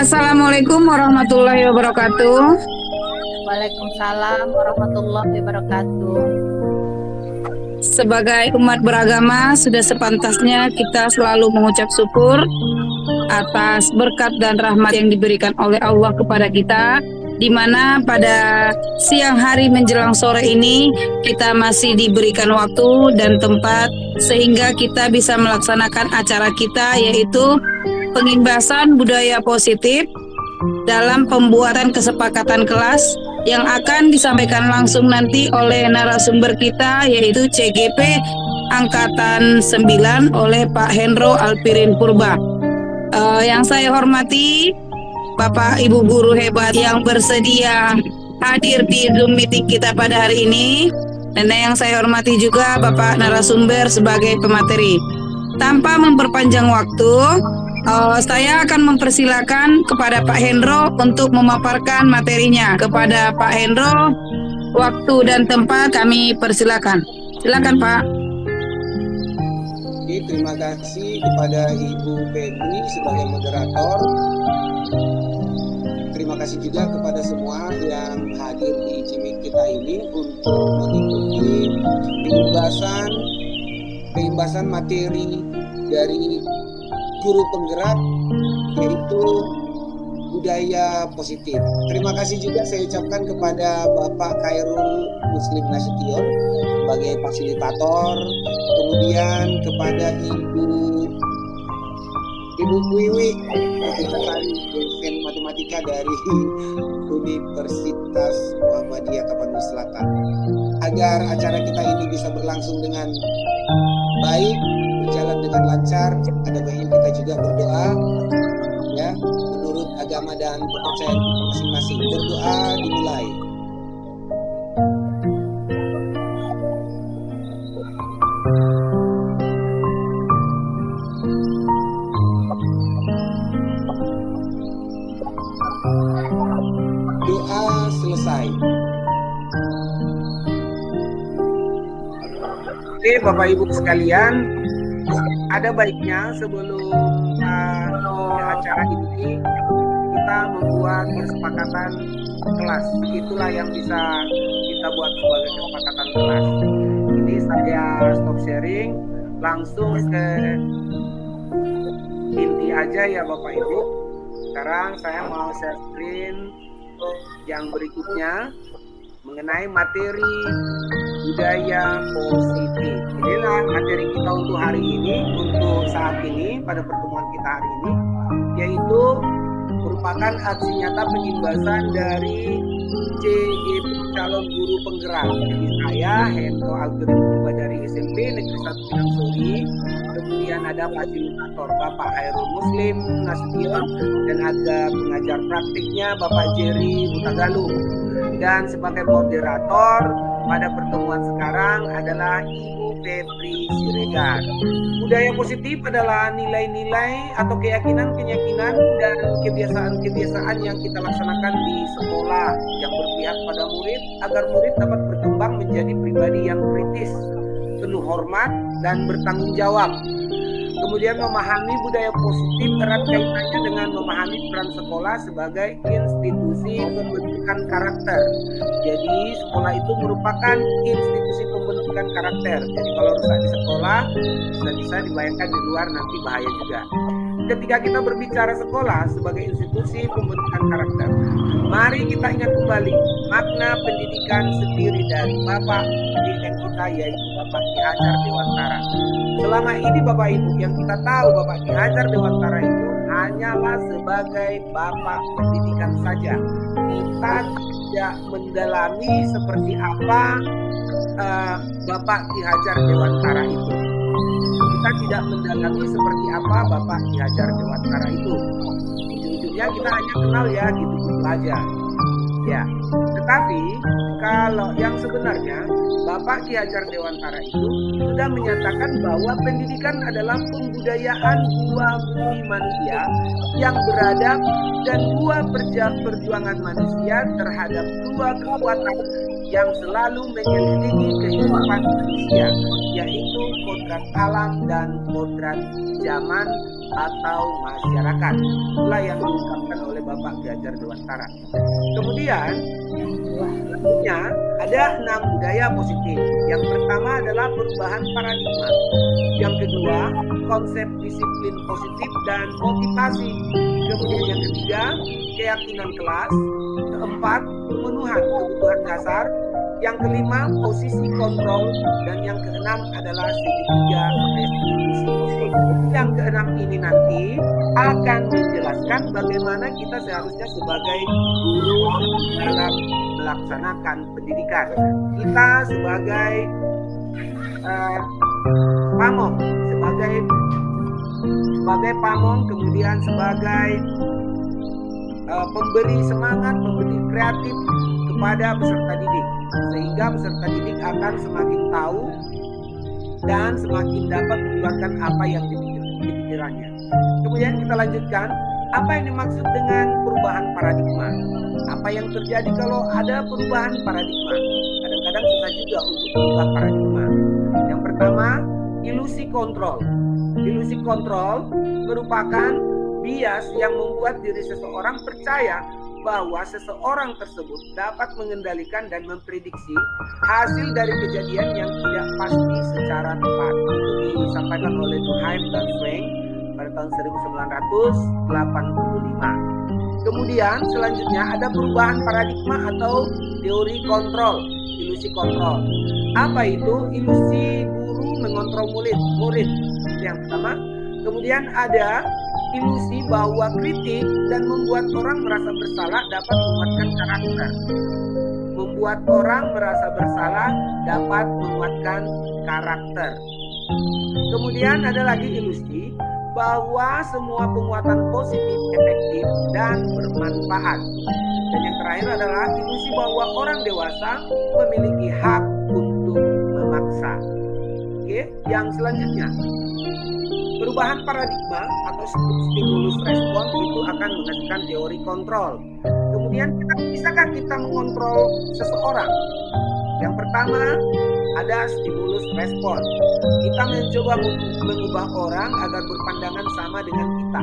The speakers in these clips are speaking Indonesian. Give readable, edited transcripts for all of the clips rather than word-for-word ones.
Assalamualaikum warahmatullahi wabarakatuh. Waalaikumsalam warahmatullahi wabarakatuh. Sebagai umat beragama, sudah sepantasnya kita selalu mengucap syukur atas berkat dan rahmat yang diberikan oleh Allah kepada kita, di mana pada siang hari menjelang sore ini kita masih diberikan waktu dan tempat sehingga kita bisa melaksanakan acara kita, yaitu pengimbasan budaya positif dalam pembuatan kesepakatan kelas yang akan disampaikan langsung nanti oleh narasumber kita, yaitu CGP Angkatan 9 oleh Pak Hendro Alpirin Purba. Yang saya hormati Bapak Ibu guru hebat yang bersedia hadir di Zoom meeting kita pada hari ini, dan yang saya hormati juga Bapak narasumber sebagai pemateri. Tanpa memperpanjang waktu, saya akan mempersilakan kepada Pak Hendro untuk memaparkan materinya. Kepada Pak Hendro, waktu dan tempat kami persilakan. Silakan Pak. Oke, terima kasih kepada Ibu Febri sebagai moderator. Terima kasih juga kepada semua yang hadir di Cimik kita ini untuk mengikuti pembahasan materi dari guru penggerak, yaitu budaya positif. Terima kasih juga saya ucapkan kepada Bapak Khairul Muslim Nasution sebagai fasilitator, kemudian kepada Ibu Wiwi, dosen matematika dari Universitas Muhammadiyah Tapanuli Selatan. Agar acara kita ini bisa berlangsung dengan baik, berjalan dengan lancar, ada baiknya kita juga berdoa, ya, menurut agama dan kepercayaan masing-masing. Berdoa dimulai. Doa selesai. Oke, Bapak Ibu sekalian, ada baiknya sebelum acara ini kita membuat kesepakatan kelas. Itulah yang bisa kita buat sebagai kesepakatan kelas. Ini saya stop sharing, langsung ke inti aja ya Bapak Ibu. Sekarang saya mau share screen yang berikutnya mengenai materi budaya positif. Inilah materi kita untuk hari ini, untuk saat ini, pada pertemuan kita hari ini, yaitu merupakan aksi nyata pengimbasan dari CGP calon guru penggerak. Jadi saya Hendro Alpirin Purba dari SMP Negeri 1 Pinangsori, kemudian ada fasilitator Bapak Khairul Muslim Nasution, dan ada pengajar praktiknya Bapak Jerry Hutagalung. Dan sebagai moderator pada pertemuan sekarang adalah Ibu Febri Siregar. Budaya positif adalah nilai-nilai atau keyakinan-keyakinan dan kebiasaan-kebiasaan yang kita laksanakan di sekolah yang berpihak pada murid agar murid dapat berkembang menjadi pribadi yang kritis, penuh hormat, dan bertanggung jawab. Kemudian memahami budaya positif erat kaitannya dengan memahami peran sekolah sebagai institusi pembentukan karakter. Jadi sekolah itu merupakan institusi pembentukan karakter. Jadi kalau rusak di sekolah bisa dibayangkan di luar nanti bahaya juga. Ketika kita berbicara sekolah sebagai institusi pembentukan karakter, mari kita ingat kembali makna pendidikan sendiri dari Bapak pendidikan kita, yaitu Bapak Ki Hajar Dewantara. Selama ini Bapak Ibu yang kita tahu, Bapak Ki Hajar Dewantara itu hanyalah sebagai Bapak pendidikan saja. Kita tidak mendalami seperti apa Bapak Ki Hajar Dewantara itu. Kita tidak mendalami seperti apa Bapak Ki Hajar Dewantara itu. Ujung-ujungnya kita hanya kenal ya gitu aja. Ya, tetapi kalau yang sebenarnya Bapak Ki Hajar Dewantara itu sudah menyatakan bahwa pendidikan adalah pembudayaan buah bumi manusia yang beradab dan buah perjuangan manusia terhadap dua kekuatan yang selalu menyelidikan kehidupan manusia, yaitu kodrat alam dan kodrat zaman atau masyarakat. Itulah yang diungkapkan oleh Bapak Ki Hajar Dewantara. Kemudian selanjutnya ada 6 budaya positif. Yang pertama adalah perubahan paradigma. Yang kedua, konsep disiplin positif dan motivasi. Kemudian yang ketiga, keyakinan kelas. Keempat, pemenuhan kebutuhan dasar. Yang kelima, posisi kontrol. Dan yang keenam adalah segitiga restitusi. Yang keenam ini nanti akan menjelaskan bagaimana kita seharusnya sebagai guru dalam melaksanakan pendidikan. Kita sebagai pamong, sebagai pamong, kemudian sebagai pemberi semangat, pemberi kreatif kepada peserta didik, sehingga peserta didik akan semakin tahu dan semakin dapat mengeluarkan apa yang di pikirannya. Kemudian kita lanjutkan, apa yang dimaksud dengan perubahan paradigma? Apa yang terjadi kalau ada perubahan paradigma? Kadang-kadang susah juga untuk berubah paradigma. Yang pertama, ilusi kontrol. Ilusi kontrol merupakan bias yang membuat diri seseorang percaya bahwa seseorang tersebut dapat mengendalikan dan memprediksi hasil dari kejadian yang tidak pasti secara tepat. Itu disampaikan oleh Durkheim dan Schwenk pada tahun 1985. Kemudian selanjutnya ada perubahan paradigma atau teori kontrol, ilusi kontrol. Apa itu? Ilusi guru mengontrol murid. Yang pertama. Kemudian ada ilusi bahwa kritik dan membuat orang merasa bersalah dapat menguatkan karakter. Membuat orang merasa bersalah dapat menguatkan karakter. Kemudian ada lagi ilusi bahwa semua penguatan positif efektif dan bermanfaat. Dan yang terakhir adalah ilusi bahwa orang dewasa memiliki hak untuk memaksa. Oke, yang selanjutnya, perubahan paradigma atau stimulus respon itu akan menghasilkan teori kontrol. Kemudian bisakah kita mengontrol seseorang? Yang pertama ada stimulus respon. Kita mencoba mengubah orang agar berpandangan sama dengan kita.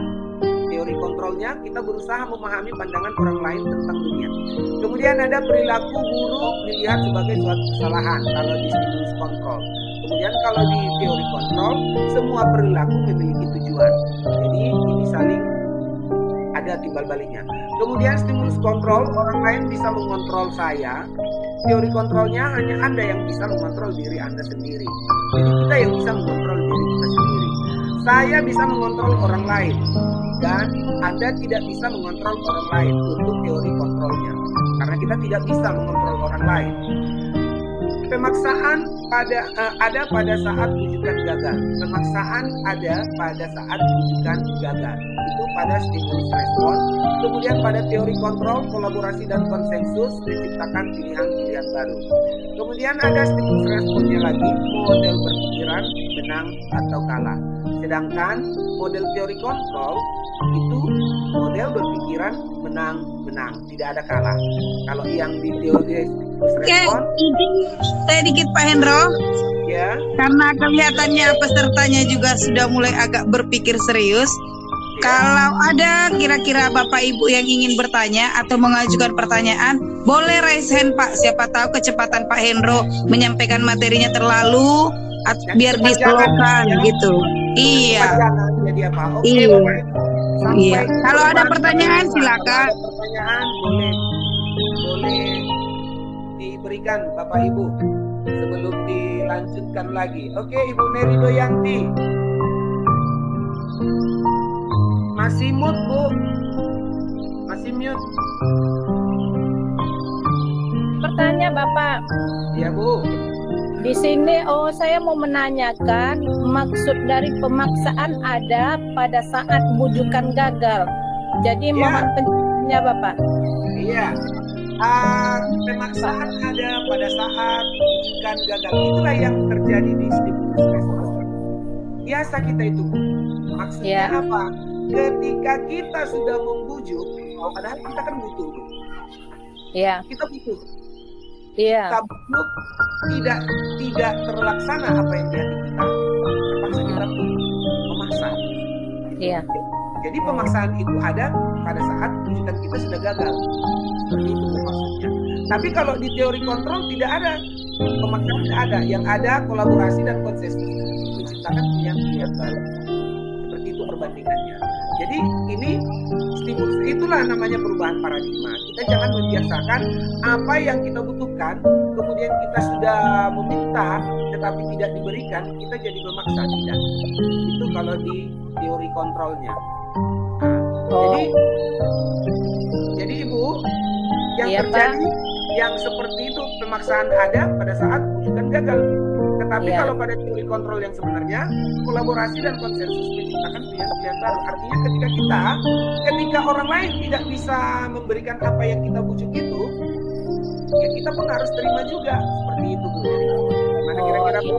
Teori kontrolnya, kita berusaha memahami pandangan orang lain tentang dunia. Kemudian ada perilaku buruk dilihat sebagai suatu kesalahan kalau di stimulus kontrol. Kemudian kalau di teori kontrol, semua perilaku memiliki tujuan. Jadi ini saling ada timbal baliknya. Kemudian stimulus kontrol, orang lain bisa mengontrol saya. Teori kontrolnya hanya Anda yang bisa mengontrol diri Anda sendiri. Jadi kita yang bisa mengontrol diri kita sendiri. Saya bisa mengontrol orang lain dan Anda tidak bisa mengontrol orang lain untuk teori kontrolnya. Karena kita tidak bisa mengontrol orang lain. Pemaksaan ada pada saat rujukan gagal. Pemaksaan ada pada saat rujukan gagal. Itu pada stimulus respon. Kemudian pada teori kontrol, kolaborasi dan konsensus menciptakan pilihan-pilihan baru. Kemudian ada stimulus responnya lagi, model berpikiran menang atau kalah. Sedangkan model teori kontrol itu model berpikiran menang, tidak ada kalah. Kalau yang di teori stimulus respon, saya dikit Pak Hendro. ya. Karena kelihatannya pesertanya juga sudah mulai agak berpikir serius. Kalau ada kira-kira Bapak Ibu yang ingin bertanya atau mengajukan pertanyaan, boleh raise hand Pak. Siapa tahu kecepatan Pak Hendro menyampaikan materinya terlalu biar dislowkan gitu. Iya. Jadi apa? Oke, Iya. Bapak Ibu. Iya. Kalau ada pertanyaan silakan. Kalau ada pertanyaan boleh diberikan Bapak Ibu sebelum dilanjutkan lagi. Oke, Ibu Neri Doyanti. Masih mute, Bu. Masih mute. Pak. Ya Bu. Di sini saya mau menanyakan maksud dari pemaksaan ada pada saat bujukan gagal. Jadi mohon penjelasannya Bapak. Iya. Pemaksaan ada pada saat bujukan gagal. Itulah yang terjadi di stimulus respon. Biasa kita itu Bu. Maksudnya apa? Ketika kita sudah membujuk, padahal kita kan butuh Bu. Iya. Kita butuh. Iya. Kita butuh, tidak terlaksana apa yang di hati kita. Terpaksa kita pun memaksa. Iya. Jadi pemaksaan itu ada pada saat bujukan kita sudah gagal. Seperti itu maksudnya. Tapi kalau di teori kontrol tidak ada pemaksaan, tidak ada. Yang ada kolaborasi dan konsensus menciptakan pilihan-pilihan baru. Seperti itu perbandingannya. Jadi ini stimulus, itulah namanya perubahan paradigma. Kita jangan membiasakan apa yang kita butuhkan, kemudian kita sudah meminta tetapi tidak diberikan, kita jadi memaksa. Tidak. Itu kalau di teori kontrolnya. Jadi Ibu, yang terjadi yang seperti itu pemaksaan ada pada saat bujukan gagal. Tetapi kalau pada teori kontrol yang sebenarnya kolaborasi dan konsensus menciptakan pilihan-pilihan baru. Artinya ketika orang lain tidak bisa memberikan apa yang kita bujuk itu, ya kita pun harus terima juga. Seperti itu Bu. Gimana kira-kira Bu?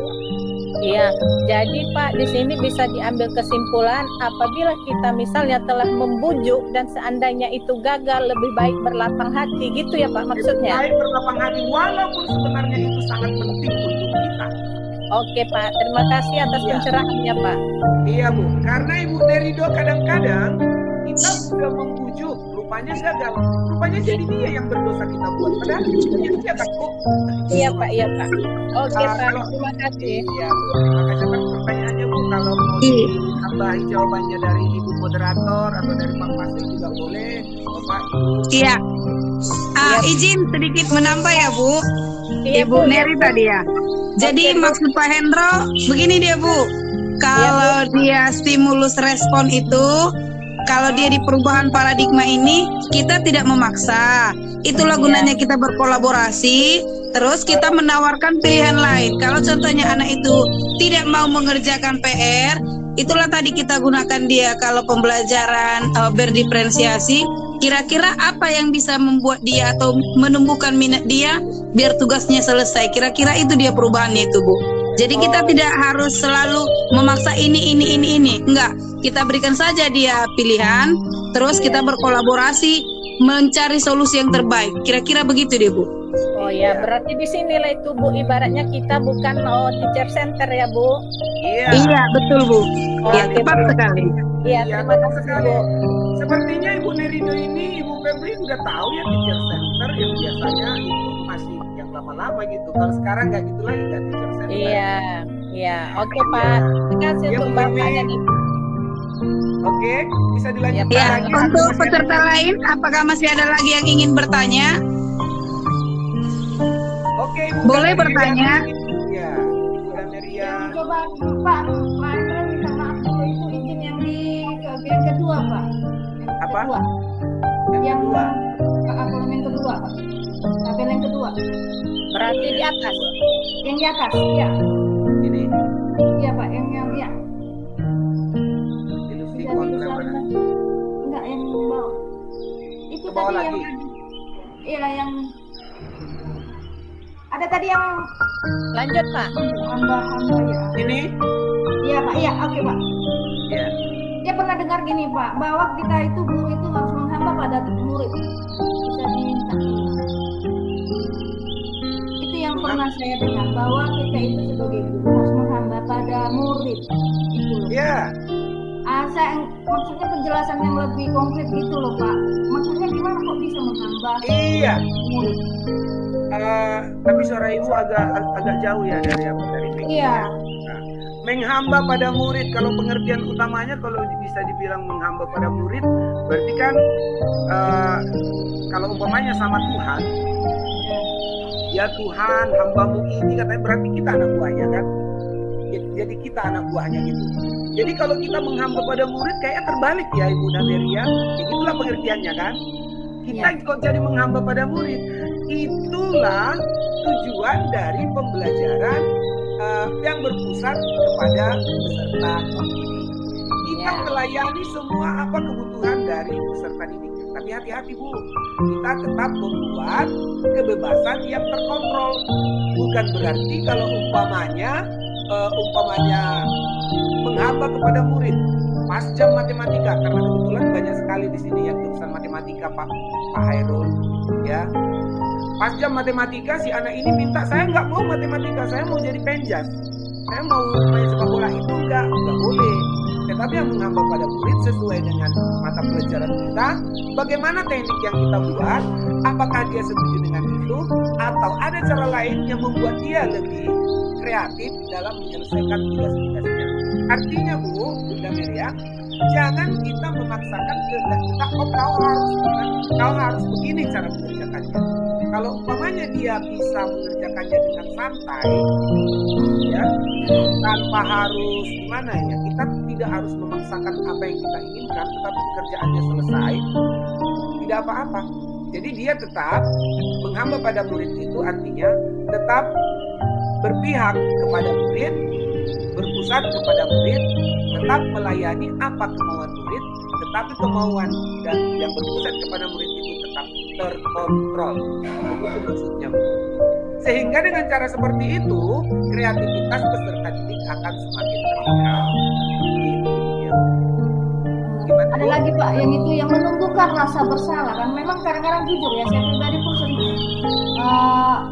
Iya, jadi Pak di sini bisa diambil kesimpulan apabila kita misalnya telah membujuk dan seandainya itu gagal, lebih baik berlapang hati, gitu ya Pak maksudnya? Lebih baik berlapang hati walaupun sebenarnya itu sangat penting untuk kita. Oke Pak, terima kasih atas pencerahannya Pak. Iya Bu, karena Ibu Nerido kadang-kadang kita sudah membujuk, rupanya gagal, rupanya jadi dia yang berdosa kita buat. Padahal dia kan Bu. Iya Pak, iya Pak. Oke Pak, terima kasih. Iya Bu, terima kasih atas pertanyaannya Bu. Kalau mau ditambahi jawabannya dari Ibu moderator atau dari Pak Pasir juga boleh, Bapak Ibu. Iya. Izin sedikit menambah ya Bu. Iya, Ibu Neri tadi ya. Jadi maksud Pak Hendro begini dia Bu. Kalau dia stimulus respon itu, kalau dia di perubahan paradigma ini, kita tidak memaksa. Itulah gunanya kita berkolaborasi. Terus kita menawarkan pilihan lain. Kalau contohnya anak itu tidak mau mengerjakan PR, itulah tadi kita gunakan dia kalau pembelajaran berdiferensiasi. Kira-kira apa yang bisa membuat dia atau menumbuhkan minat dia biar tugasnya selesai. Kira-kira itu dia perubahannya itu Bu. Jadi kita tidak harus selalu memaksa ini. Enggak, kita berikan saja dia pilihan. Terus kita berkolaborasi mencari solusi yang terbaik. Kira-kira begitu deh Bu. Oh ya, berarti di sinilah itu Bu, ibaratnya kita bukan teacher center ya Bu. Iya, betul Bu. Ya, tepat sekali. Iya, terima kasih Bu. Sepertinya Ibu Nerido ini, Ibu Febri udah tahu ya teacher center yang biasanya itu masih yang lama-lama gitu. Kalau sekarang nggak gitu lagi kan teacher center. Iya. Oke Pak, terima kasih untuk Bapaknya nih. Oke, bisa dilanjutkan Ya, lagi. untuk peserta lain, apakah masih ada lagi yang ingin bertanya? Oke, Ibu Boleh Dameria. bertanya. Ya, Ibu Dameria. Coba Pak Hendro minta maaf dulu, itu izin yang di yang kedua Pak. Apa? Yang apartemen kedua Pak. Tabel yang kedua. Berarti di atas. Yang di atas, iya. Ini Iya Pak, yang iya. ilusi Bisa kontra diusahakan. mana? Enggak, yang bawah. Itu Ke bawah tadi lagi. yang ada tadi yang Lanjut Pak. hamba ya. Ini? Iya Pak, iya, oke Pak. Ya. Dia pernah dengar gini Pak, bahwa kita itu guru itu harus menghamba pada murid. Bisa diminta. Itu yang pernah saya dengar, bahwa kita itu sebagai guru harus menghamba pada murid. Itu loh. Iya. Maksudnya penjelasan yang lebih konkret gitu loh Pak. Maksudnya gimana kok bisa menghamba Iya. murid? Tapi suara Ibu agak jauh ya dari mic. Iya. Nah, menghamba pada murid, kalau pengertian utamanya kalau bisa dibilang menghamba pada murid, berarti kan kalau umpamanya sama Tuhan, ya Tuhan hambamu ini katanya berarti kita anak buahnya kan. Jadi kita anak buahnya gitu. Jadi kalau kita menghamba pada murid kayaknya terbalik ya Ibu Dameria. Itulah pengertiannya kan. Kita kok jadi menghamba pada murid. Itulah tujuan dari pembelajaran yang berpusat kepada peserta didik. Kita melayani semua apa kebutuhan dari peserta didik. Tapi hati-hati Bu, kita tetap membuat kebebasan yang terkontrol. Bukan berarti kalau umpamanya menghamba kepada murid pas jam matematika, karena kebetulan banyak sekali di sini yang jurusan matematika Pak Hairul, ya. Pas jam matematika si anak ini minta, saya nggak mau matematika, saya mau jadi penjas, saya mau main sepak bola. Itu nggak boleh. Tetapi yang menghamba pada murid sesuai dengan mata pelajaran kita, bagaimana teknik yang kita buat, apakah dia setuju dengan itu, atau ada cara lain yang membuat dia lebih kreatif dalam menyelesaikan tugas-tugasnya. Artinya Bu, Bunda Miriam, jangan kita memaksakan kehendak kita, kau harus begini cara mengerjakannya. Kalau umpamanya dia bisa mengerjakannya dengan santai, ya, tanpa harus gimana ya, kita tidak harus memaksakan apa yang kita inginkan, tetapi pekerjaannya selesai, tidak apa-apa. Jadi dia tetap menghamba pada murid itu artinya tetap berpihak kepada murid, berpusat kepada murid, tetap melayani apa kemauan murid, tetapi kemauan dan yang berpusat kepada murid itu tetap terkontrol. Begitu maksudnya. Sehingga dengan cara seperti itu, kreativitas peserta didik akan semakin terlihat. Gitu, ya. Gimana, Ada Bu? lagi Pak, yang itu yang menumbuhkan rasa bersalah kan. Memang kadang-kadang jujur ya, saya pribadi pun sering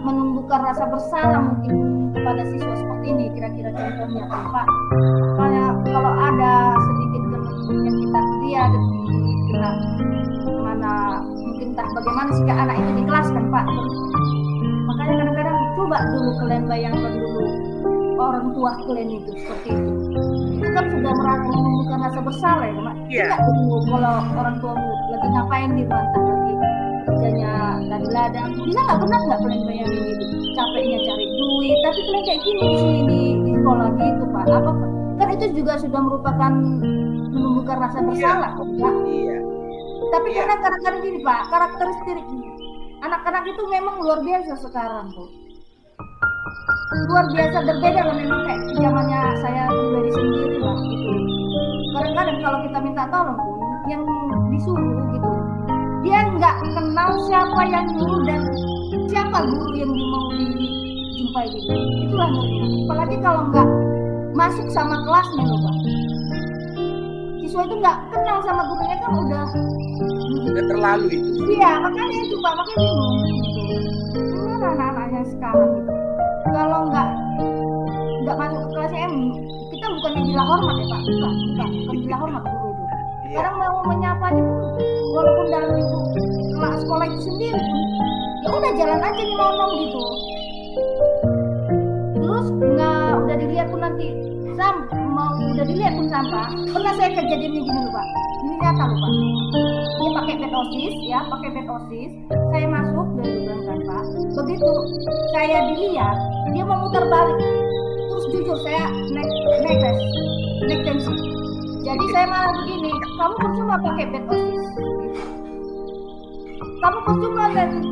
menumbuhkan rasa bersalah mungkin kepada siswa seperti ini. Kira-kira contohnya kan Pak, kayak kalau ada sedikit yang kita lihat kita mana mungkin tak bagaimana sikap anak itu di kelas kan Pak. Makanya kadang-kadang coba dulu kalian bayangkan dulu orang tua kalian itu seperti itu kan sudah menumbuhkan rasa bersalah ya Pak. Tidak dulu kalau orang tua lagi ngapain di bantah lagi kerjanya tadi ladang, bisa nggak kalian bayangin itu capeknya cari duit, tapi kalian kayak gini di sini di sekolah gitu Pak. Apa kan itu juga sudah merupakan menumbuhkan rasa bersalah Pak. Iya. Tapi karena kadang-kadang gini Pak, karakteristik anak-anak itu memang luar biasa sekarang Bu. Luar biasa berbeda lah memang kayak zamannya saya pribadi sendiri lah gitu. Kadang-kadang kalau kita minta tolong pun yang disuruh gitu, dia nggak kenal siapa yang guru dan siapa guru yang mau dijumpai gitu. Itulah muridnya. Apalagi kalau nggak masuk sama kelasnya loh Pak. Siswa itu nggak kenal sama gurunya kan udah terlalu itu. Iya, makanya itu Pak, makanya bingung gitu. Gimana anak-anaknya sekarang gitu? Kalau nggak masuk ke kelas kita bukannya gila hormat ya Pak, bukan gila hormat guru itu. Sekarang mau menyapa itu, walaupun dalam lingkup kelas sekolah itu sendiri pun, ya udah jalan aja nih ngomong gitu. Terus udah dilihat pun nanti udah dilihat pun sampah. Pernah saya kejadian ini gini loh Pak, ini nyata loh Pak. Dia pakai bed osis, saya masuk dari belakang Pak. Begitu saya dilihat, dia mau muter balik. Terus jujur saya naik tensi. Jadi saya malah begini, kamu percuma pakai bed osis. Kamu percuma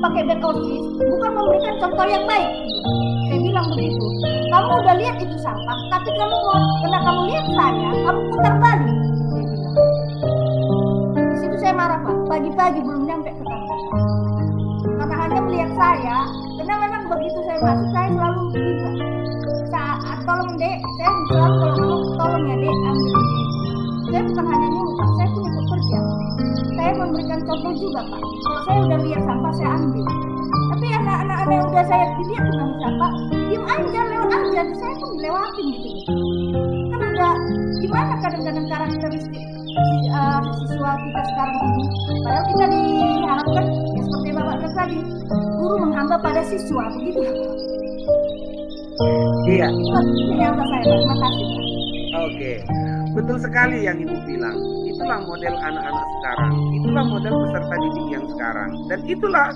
pakai bed osis, bukan memberikan contoh yang baik. Saya bilang begitu. Kamu udah lihat itu sampah, tapi karena kamu lihat saya, kamu putar balik. Saya bilang. Di situ saya marah Pak. Pagi-pagi belum nyampe ke kantor. Karena hanya melihat saya, karena memang begitu saya masuk, saya selalu bilang, tolong Dek, saya selalu kalau mau tolong ya Dek, ambil ini. Saya bukan hanya nyuruh Pak, saya punya pekerja. Saya memberikan contoh juga Pak. Kalau saya udah lihat sampah, saya ambil. Tapi anak-anak yang udah saya dilihat dengan sampah, diem aja, lewat aja. Saya pun lewatin gitu. Kan udah gimana kadang-kadang karakteristik siswa kita sekarang ini. Padahal kita diharapkan ya seperti Bapak bilang tadi, guru menghamba pada siswa, begitu. Iya. Itu yang saya. Terima kasih. Oke, betul sekali yang Ibu bilang. Itulah model anak-anak sekarang. Itulah model peserta didik yang sekarang. Dan itulah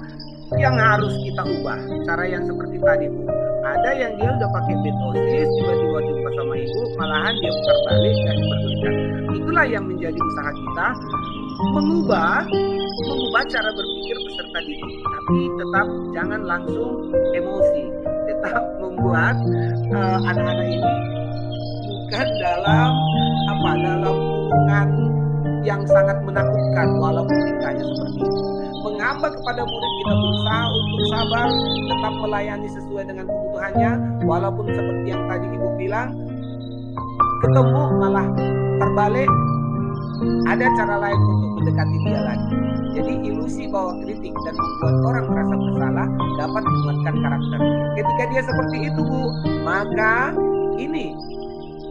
yang harus kita ubah. Cara yang seperti tadi Bu. Ada yang dia udah pakai bed osis, tiba-tiba jumpa sama Ibu, malahan dia putar balik dan diperdulikan. Itulah yang menjadi usaha kita mengubah mengubah cara berpikir peserta didik, tapi tetap jangan langsung emosi, tetap membuat anak-anak ini bukan dalam kurungan yang sangat menakutkan walaupun tingkahnya seperti itu. Mengapa kepada murid kita berusaha untuk sabar, tetap melayani sesuai dengan kebutuhannya, walaupun seperti yang tadi Ibu bilang, ketemu malah terbalik, ada cara lain untuk mendekati dia lagi. Jadi ilusi bahwa kritik dan membuat orang merasa bersalah dapat menguatkan karakter. Ketika dia seperti itu, Bu, maka ini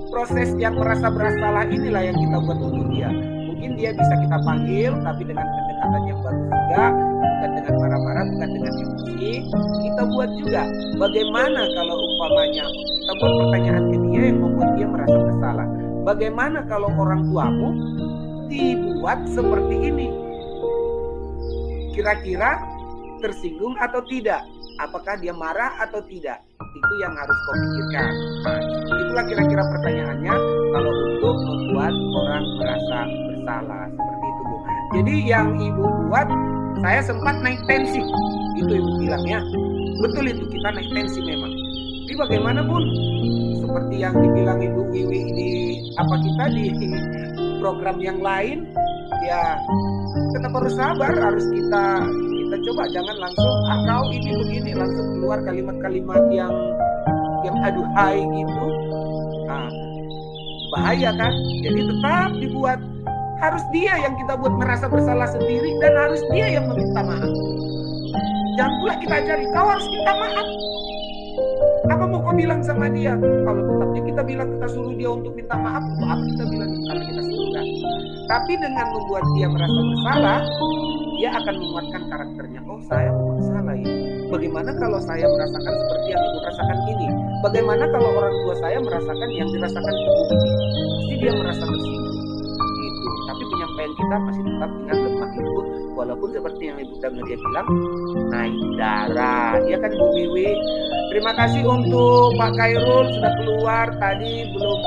proses yang merasa bersalah inilah yang kita buat untuk dia. Mungkin dia bisa kita panggil, tapi dengan pendekatan yang bagus juga, bukan dengan marah-marah, bukan dengan emosi. Kita buat juga bagaimana kalau umpamanya kita buat pertanyaan ke dia yang membuat dia merasa bersalah. Bagaimana kalau orang tuamu dibuat seperti ini? Kira-kira tersinggung atau tidak? Apakah dia marah atau tidak? Itu yang harus kau pikirkan. Nah, itulah kira-kira pertanyaannya kalau untuk membuat orang merasa bersalah, seperti itu, Bu. Jadi yang Ibu buat, saya sempat naik tensi. Itu Ibu bilang ya. Betul itu, kita naik tensi memang. Tapi bagaimanapun, seperti yang dibilang Ibu Wiwi di kita di program yang lain, ya tetap harus sabar, harus kita coba, jangan langsung kau ini begini, langsung keluar kalimat-kalimat yang aduhai gitu. Nah, bahaya kan? Jadi tetap dibuat, harus dia yang kita buat merasa bersalah sendiri, dan harus dia yang meminta maaf. Jangan pula kita ajari kau harus minta maaf. Apa mau kau bilang sama dia? Kalau tetapnya kita bilang, kita suruh dia untuk minta maaf, untuk apa kita bilang kalau kita suruh kan? Tapi dengan membuat dia merasa bersalah, dia akan menguatkan karakternya. Oh, saya memang salah ya. Bagaimana kalau saya merasakan seperti yang Ibu rasakan ini? Bagaimana kalau orang tua saya merasakan yang dirasakan Ibu ini? Pasti dia merasa tersinggung. Gitu. Tapi penyampaian kita masih tetap dengan lemah Ibu, walaupun seperti yang Ibu dia bilang, naik darah. Ya kan, Bu Wiwi? Terima kasih untuk Pak Khairul sudah keluar tadi, belum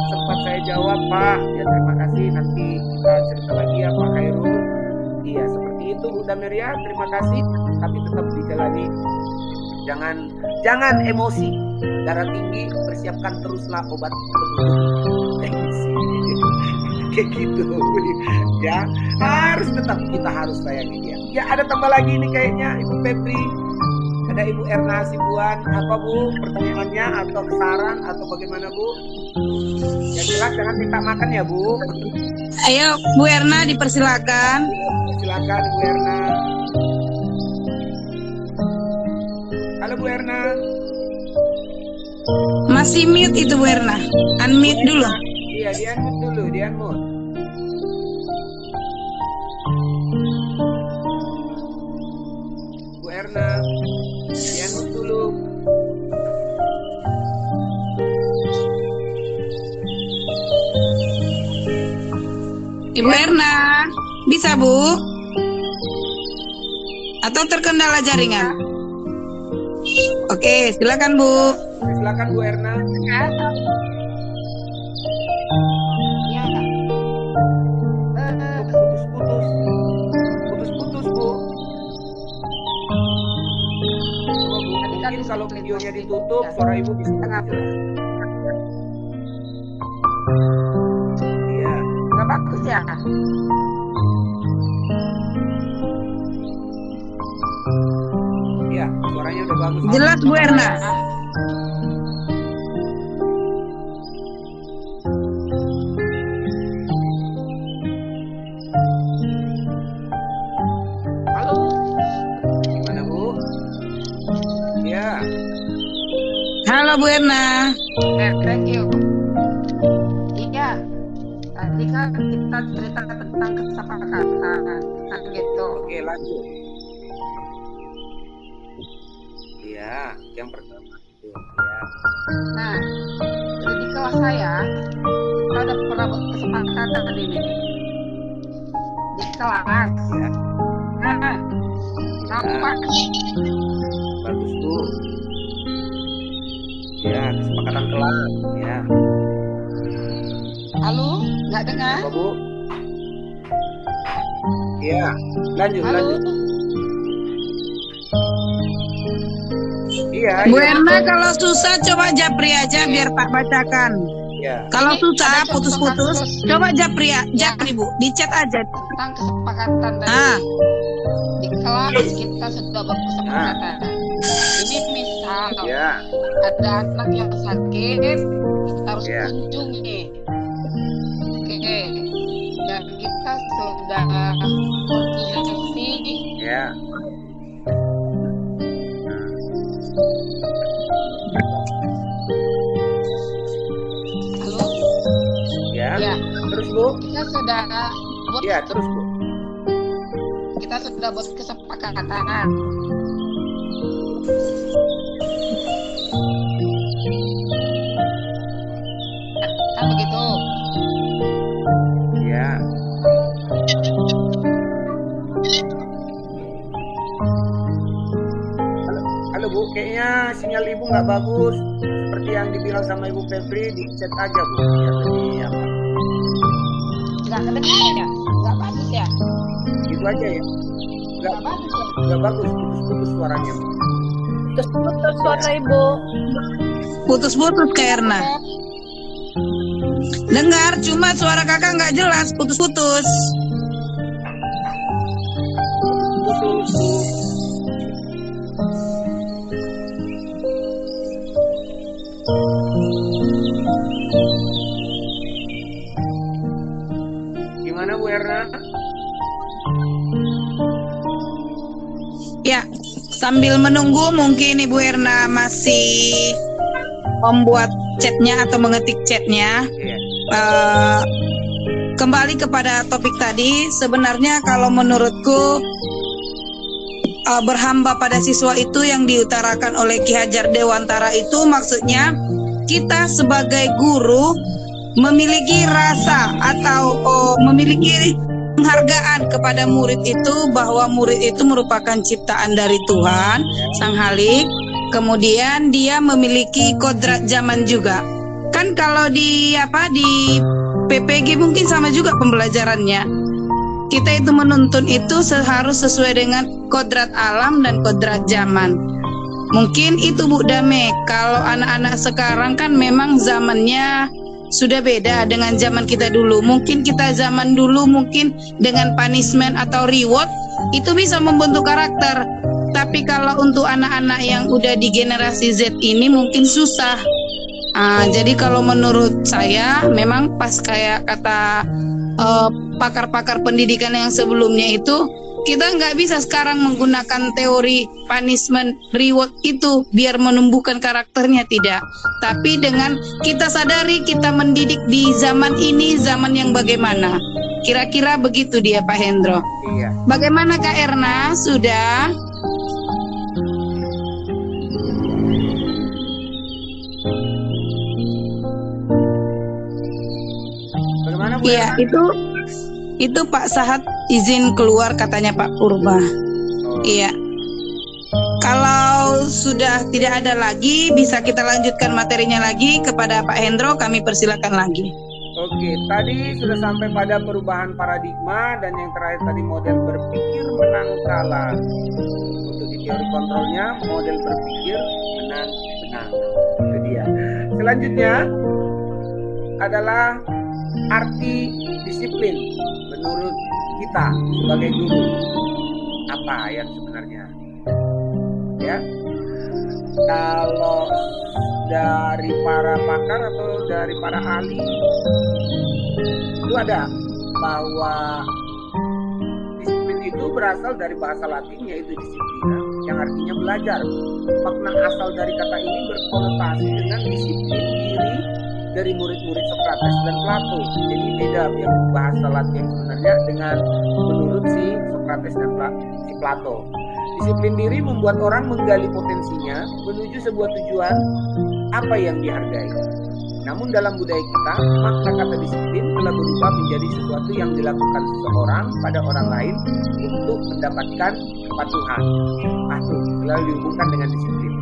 sempat saya jawab, Pak. Ya, terima kasih, nanti kita cerita lagi ya Pak Khairul. Iya, seperti itu Bu Dameria, terima kasih, tapi tetap dijalani. Jangan emosi. Darah tinggi, persiapkan teruslah obat penurun tensi. Kayak gitu. Ya, kita harus sayangi dia. Ya, ada tambah lagi nih kayaknya Ibu Febri. Ada Ibu Erna Hasibuan, apa Bu pertanyaannya, atau saran atau bagaimana Bu? Yang jelas jangan minta makan ya Bu. Ayo Bu Erna, dipersilakan. Silakan Bu Erna. Halo Bu Erna. Masih mute itu Bu Erna. Unmute dulu. Iya, di unmute dulu, di unmute. Bu Erna, di unmute dulu. Ibu Erna, bisa Bu? Atau terkendala jaringan? Oke, silakan Bu. Silakan Bu Erna. Ya. Putus-putus Bu. Coba Bu, mungkin kalau videonya ditutup, suara Ibu bisa jelas. Iya. Nggak bagus ya? Iya, suaranya udah bagus. Jelas Bu Erna. Halo. Gimana Bu? Iya. Halo Bu Erna. Thank you. Iya. Tadi kan kita cerita tentang kesepakatan, kan gitu. Oke, lanjut. Iya, yang pertama itu ya. Nah, jadi di kelas saya kita udah pernah kesepakatan ini nih. Di kelas. Ya. Nah, apa? Bagus Bu. Ya, kesepakatan kelas. Ya. Halo, nggak dengar? Apa Bu? Ya, lanjut. Iya. Bu Erna, kalau susah coba japri aja biar Pak bacakan. Ya. Kalau Ini susah ada contoh putus-putus, kasus. coba japri Bu, di chat aja. Tentang kesepakatan tadi. Ah, Di kelas kita sudah berkesepakatan. Ini misal Ya. ada anak yang sakit, kita harus Ya. kunjungi. Oke. Dan kita sudah koordinasi. Ya. Halo? Ya. Ya. Terus Bu? Kita sudah buat Ya, terus Bu. kita sudah buat kesepakatan. Kan begitu. Ya. Halo Bu, kayaknya sinyal Ibu nggak bagus. Seperti yang dibilang sama Ibu Febri, di chat aja Bu. Biar lebih apa? Nggak kedengaran ya? Nggak bagus ya? Gitu aja ya. Nggak bagus ya? Nggak bagus, putus-putus suaranya Bu. Terus putus suara ibu. putus-putus Kak Erna. Dengar, cuma suara kakak nggak jelas, putus-putus. Putus Bu. Gimana Bu Erna? Ya, sambil menunggu mungkin Ibu Erna masih membuat chatnya atau mengetik chatnya. Iya. Kembali kepada topik tadi, sebenarnya kalau menurutku berhamba pada siswa itu yang diutarakan oleh Ki Hajar Dewantara itu maksudnya kita sebagai guru memiliki rasa atau memiliki penghargaan kepada murid itu bahwa murid itu merupakan ciptaan dari Tuhan Sang Halik. Kemudian dia memiliki kodrat zaman juga. Kan kalau di PPG mungkin sama juga pembelajarannya. Kita itu menuntun itu harus sesuai dengan kodrat alam dan kodrat zaman. Mungkin itu Bu Dame. Kalau anak-anak sekarang kan memang zamannya sudah beda dengan zaman kita dulu. Mungkin kita zaman dulu mungkin dengan punishment atau reward itu bisa membentuk karakter. Tapi kalau untuk anak-anak yang udah di generasi Z ini mungkin susah. Jadi kalau menurut saya memang pas kayak kata pakar-pakar pendidikan yang sebelumnya itu, kita nggak bisa sekarang menggunakan teori punishment reward itu biar menumbuhkan karakternya, tidak. Tapi dengan kita sadari kita mendidik di zaman ini, zaman yang bagaimana. Kira-kira begitu dia Pak Hendro. Iya. Bagaimana Kak Erna? Sudah? Bagaimana Bu Iya, Erna? itu Pak Sahat izin keluar katanya Pak Purba. Iya. Kalau sudah tidak ada lagi, bisa kita lanjutkan materinya lagi kepada Pak Hendro, kami persilakan lagi. Oke, tadi sudah sampai pada perubahan paradigma dan yang terakhir tadi model berpikir menang kalah. Untuk di teori kontrolnya, model berpikir menang. Itu dia. Selanjutnya adalah arti disiplin menurut kita sebagai guru. Apa yang sebenarnya? Ya. Kalau dari para pakar atau dari para ahli itu ada bahwa disiplin itu berasal dari bahasa Latin yaitu disiplina yang artinya belajar. Makna asal dari kata ini berkonotasi dengan disiplin diri dari murid-murid Sokrates dan Plato. Jadi beda yang bahasa Latin sebenarnya dengan menurut si Sokrates dan si Plato. Disiplin diri membuat orang menggali potensinya menuju sebuah tujuan apa yang dihargai. Namun dalam budaya kita, makna kata disiplin telah berubah menjadi sesuatu yang dilakukan seseorang pada orang lain untuk mendapatkan kepatuhan. Patuh selalu dihubungkan dengan disiplin.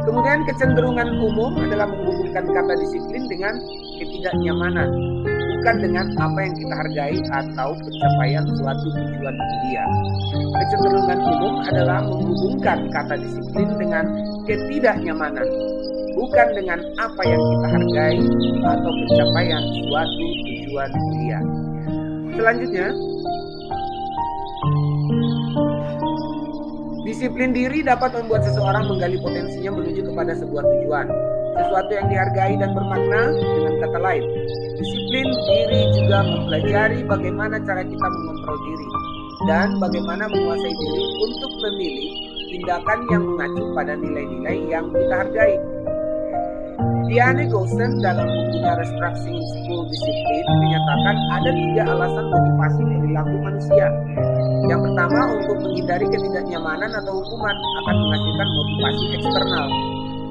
Kemudian kecenderungan umum adalah menghubungkan kata disiplin dengan ketidaknyamanan, bukan dengan apa yang kita hargai atau pencapaian suatu tujuan mulia. Kecenderungan umum adalah menghubungkan kata disiplin dengan ketidaknyamanan, bukan dengan apa yang kita hargai atau pencapaian suatu tujuan mulia. Selanjutnya, disiplin diri dapat membuat seseorang menggali potensinya menuju kepada sebuah tujuan, sesuatu yang dihargai dan bermakna. Dengan kata lain, disiplin diri juga mempelajari bagaimana cara kita mengontrol diri dan bagaimana menguasai diri untuk memilih tindakan yang mengacu pada nilai-nilai yang kita hargai. Diane Goshen dalam bukunya Restructuring School Discipline menyatakan ada 3 alasan motivasi perilaku manusia. Yang pertama, untuk menghindari ketidaknyamanan atau hukuman akan menghasilkan motivasi eksternal.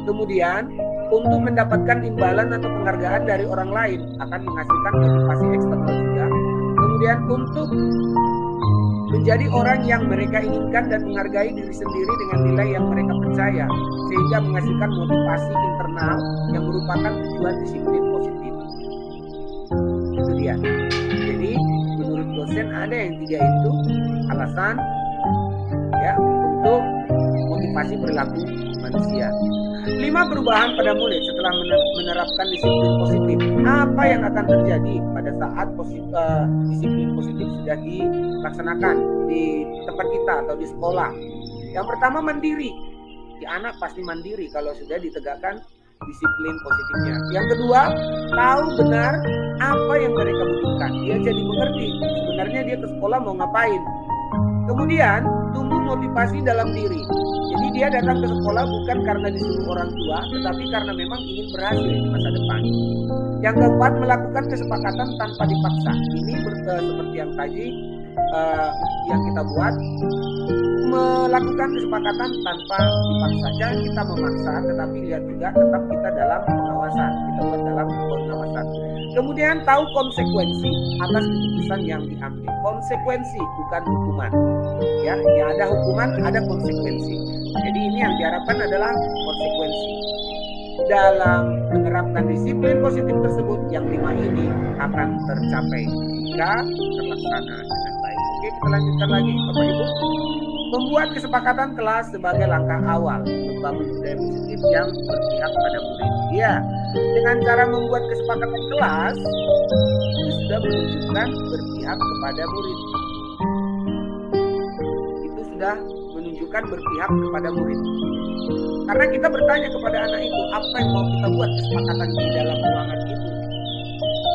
Kemudian, untuk mendapatkan imbalan atau penghargaan dari orang lain akan menghasilkan motivasi eksternal juga. Kemudian, untuk menjadi orang yang mereka inginkan dan menghargai diri sendiri dengan nilai yang mereka percaya, sehingga menghasilkan motivasi internal yang merupakan tujuan disiplin positif. Itu dia. Jadi menurut dosen ada yang 3 itu alasan ya untuk motivasi perilaku manusia. 5 perubahan pada murid setelah menerapkan disiplin positif. Apa yang akan terjadi pada saat disiplin positif sudah dilaksanakan di tempat kita atau di sekolah? Yang pertama, mandiri. Si anak pasti mandiri kalau sudah ditegakkan disiplin positifnya. Yang kedua, tahu benar apa yang mereka butuhkan. Dia jadi mengerti sebenarnya dia ke sekolah mau ngapain. Kemudian, tumbuh motivasi dalam diri. Jadi dia datang ke sekolah bukan karena disuruh orang tua, tetapi karena memang ingin berhasil di masa depan. Yang keempat, melakukan kesepakatan tanpa dipaksa. Ini seperti yang tadi yang kita buat, melakukan kesepakatan tanpa dipaksa. Jangan kita memaksa, tetapi lihat juga tetap kita dalam pengawasan. Kita buat dalam pengawasan. Kemudian tahu konsekuensi atas keputusan yang diambil. Konsekuensi bukan hukuman. Ya, yang ada hukuman, ada konsekuensi. Jadi ini yang diharapkan adalah konsekuensi. Dalam menerapkan disiplin positif tersebut, yang 5 ini akan tercapai jika terlaksana dengan baik. Oke, kita lanjutkan lagi Bapak Ibu. Membuat kesepakatan kelas sebagai langkah awal membangun budaya positif yang berpihak pada murid. Ya, dengan cara membuat kesepakatan kelas itu sudah menunjukkan berpihak kepada murid. Itu sudah menunjukkan berpihak kepada murid. Karena kita bertanya kepada anak itu apa yang mau kita buat kesepakatan di dalam ruangan itu.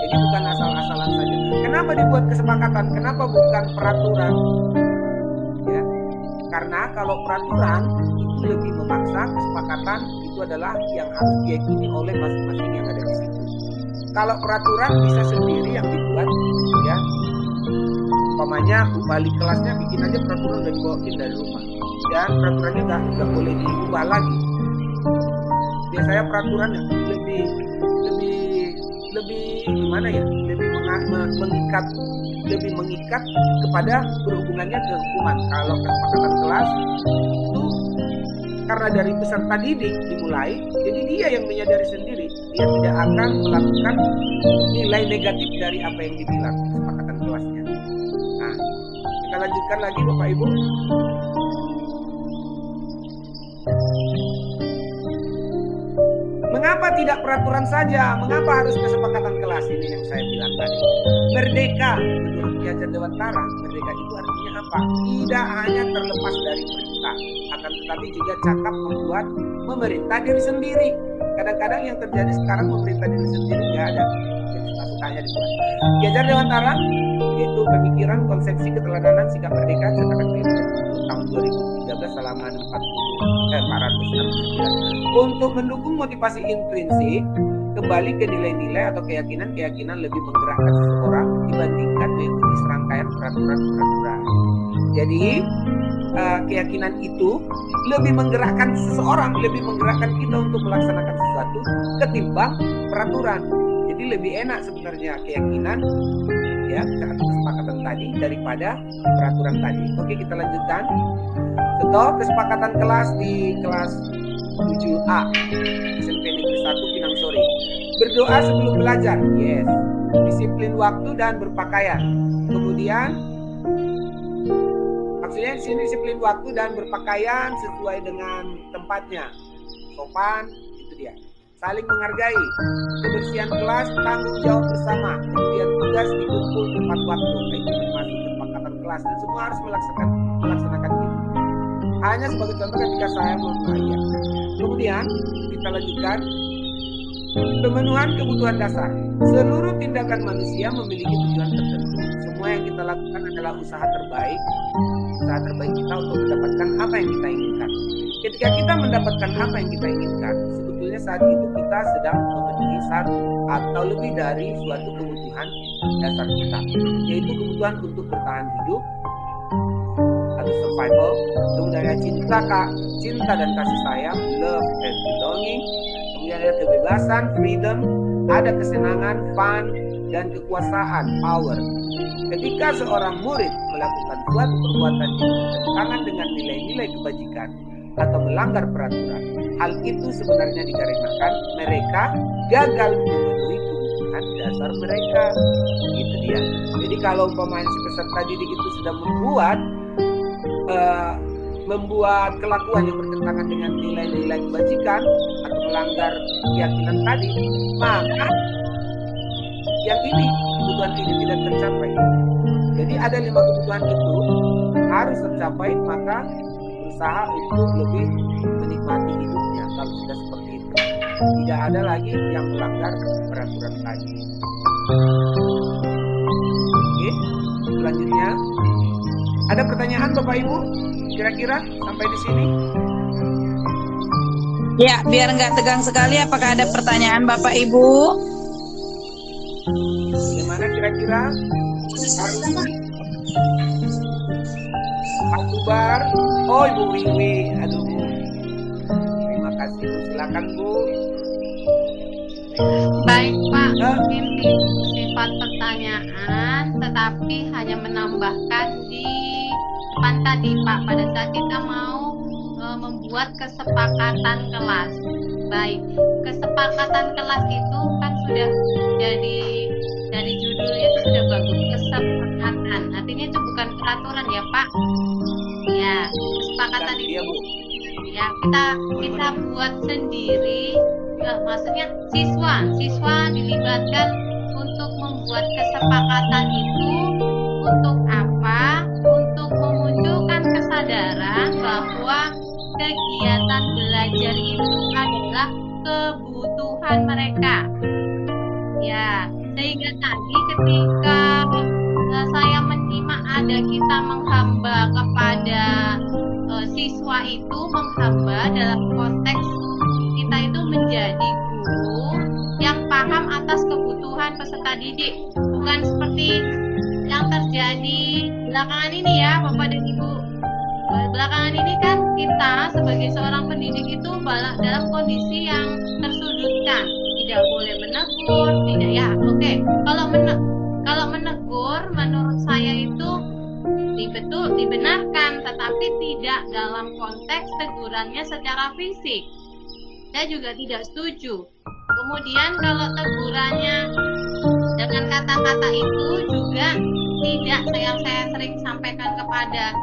Jadi bukan asal-asalan saja. Kenapa dibuat kesepakatan? Kenapa bukan peraturan? Ya, karena kalau peraturan itu lebih memaksa, kesepakatan itu adalah yang harus diyakini oleh masing-masing yang ada di situ. Kalau peraturan bisa sendiri yang dibuat, ya. Umpamanya balik kelasnya bikin aja peraturan dan dibawain dari rumah. Dan peraturannya nggak boleh diubah lagi. Biasanya peraturan lebih gimana ya? Lebih mengikat kepada berhubungannya ke hukuman. Kalau kesepakatan kelas itu karena dari peserta didik dimulai, jadi dia yang menyadari sendiri, dia tidak akan melakukan nilai negatif dari apa yang dibilang kesepakatan kelasnya. Nah, kita lanjutkan lagi Bapak Ibu. Mengapa tidak peraturan saja? Mengapa harus kesepakatan kelas? Ini yang saya bilang tadi. Merdeka, menurut Ki Hajar Dewantara, merdeka itu artinya apa? Tidak hanya terlepas dari perintah, akan tetapi juga cakap membuat memerintah diri sendiri. Kadang-kadang yang terjadi sekarang memerintah diri sendiri nggak ada. Yang suka-sukanya dibuat. Ki Hajar Dewantara, yaitu pemikiran konsepsi keteladanan sikap merdeka cetakan tahun 2013 halaman 469. Untuk mendukung motivasi intrinsik, kembali ke nilai-nilai atau keyakinan lebih menggerakkan seseorang dibandingkan mengikuti serangkaian peraturan-peraturan. Jadi keyakinan itu lebih menggerakkan seseorang, lebih menggerakkan kita untuk melaksanakan sesuatu ketimbang peraturan. Jadi lebih enak sebenarnya keyakinan ya atau kesepakatan tadi daripada peraturan tadi. Oke, kita lanjutkan. Contoh kesepakatan kelas di kelas 7A SMP Negeri 1 Pinang Sore. Berdoa sebelum belajar. Yes. disiplin waktu dan berpakaian. Kemudian maksudnya di sini disiplin waktu dan berpakaian sesuai dengan tempatnya, sopan, itu dia. Saling menghargai, kebersihan kelas, tanggung jawab bersama, kemudian tugas dikumpul tepat waktu, itu termasuk kesepakatan kelas dan semua harus melaksanakan itu. Hanya sebagai contoh ketika saya membayar. Kemudian kita lanjutkan. Pemenuhan kebutuhan dasar. Seluruh tindakan manusia memiliki tujuan tertentu. Semua yang kita lakukan adalah usaha terbaik kita untuk mendapatkan apa yang kita inginkan. Ketika kita mendapatkan apa yang kita inginkan, sebetulnya saat itu kita sedang memenuhi satu atau lebih dari suatu kebutuhan dasar kita, yaitu kebutuhan untuk bertahan hidup atau survival, kemudian ada cinta dan kasih sayang, love and belonging, kemudian ada kebebasan, freedom, ada kesenangan, fun, dan kekuasaan, power. Ketika seorang murid melakukan suatu perbuatan yang bertentangan dengan nilai-nilai kebajikan atau melanggar peraturan, hal itu sebenarnya dikarenakan mereka gagal memenuhi kebutuhan dasar mereka. Itu dia. Jadi kalau umpamanya si peserta didik itu sudah membuat kelakuan yang bertentangan dengan nilai-nilai kebajikan atau melanggar keyakinan tadi, maka yang ini kebutuhan ini tidak tercapai. Jadi ada 5 kebutuhan itu harus tercapai, maka berusaha untuk lebih menikmati hidupnya. Kalau sudah seperti itu, tidak ada lagi yang melanggar peraturan tadi. Oke, selanjutnya ada pertanyaan Bapak Ibu kira-kira sampai di sini? Ya, biar nggak tegang sekali, apakah ada pertanyaan Bapak Ibu? Bagaimana kira-kira? Pak Kubar, oh Ibu Wiwi, aduh, terima kasih, silakan Bu. Baik Pak, mungkin sifat pertanyaan, tetapi hanya menambahkan di depan tadi Pak, pada saat kita mau membuat kesepakatan kelas. Baik, kesepakatan kelas itu kan sudah jadi dari judulnya itu sudah bagus, kesepakatan. Artinya itu bukan peraturan ya Pak. Ya, kesepakatan itu ya kita buat sendiri. Maksudnya siswa dilibatkan untuk membuat kesepakatan itu untuk apa? Untuk memunculkan kesadaran bahwa kegiatan belajar itu adalah kebutuhan mereka. Ya, sehingga tadi ketika saya menyimak ada kita menghamba kepada siswa itu, menghamba dalam konteks kita itu menjadi guru yang paham atas kebutuhan peserta didik, bukan seperti yang terjadi belakangan ini ya Bapak dan Ibu. Belakangan ini kan kita sebagai seorang pendidik itu dalam kondisi yang tersudutkan, tidak boleh menegur, tidak ya. Oke, kalau menegur menurut saya itu betul dibenarkan, tetapi tidak dalam konteks tegurannya secara fisik. Saya juga tidak setuju. Kemudian kalau tegurannya dengan kata-kata itu juga tidak, yang saya sering sampaikan kepada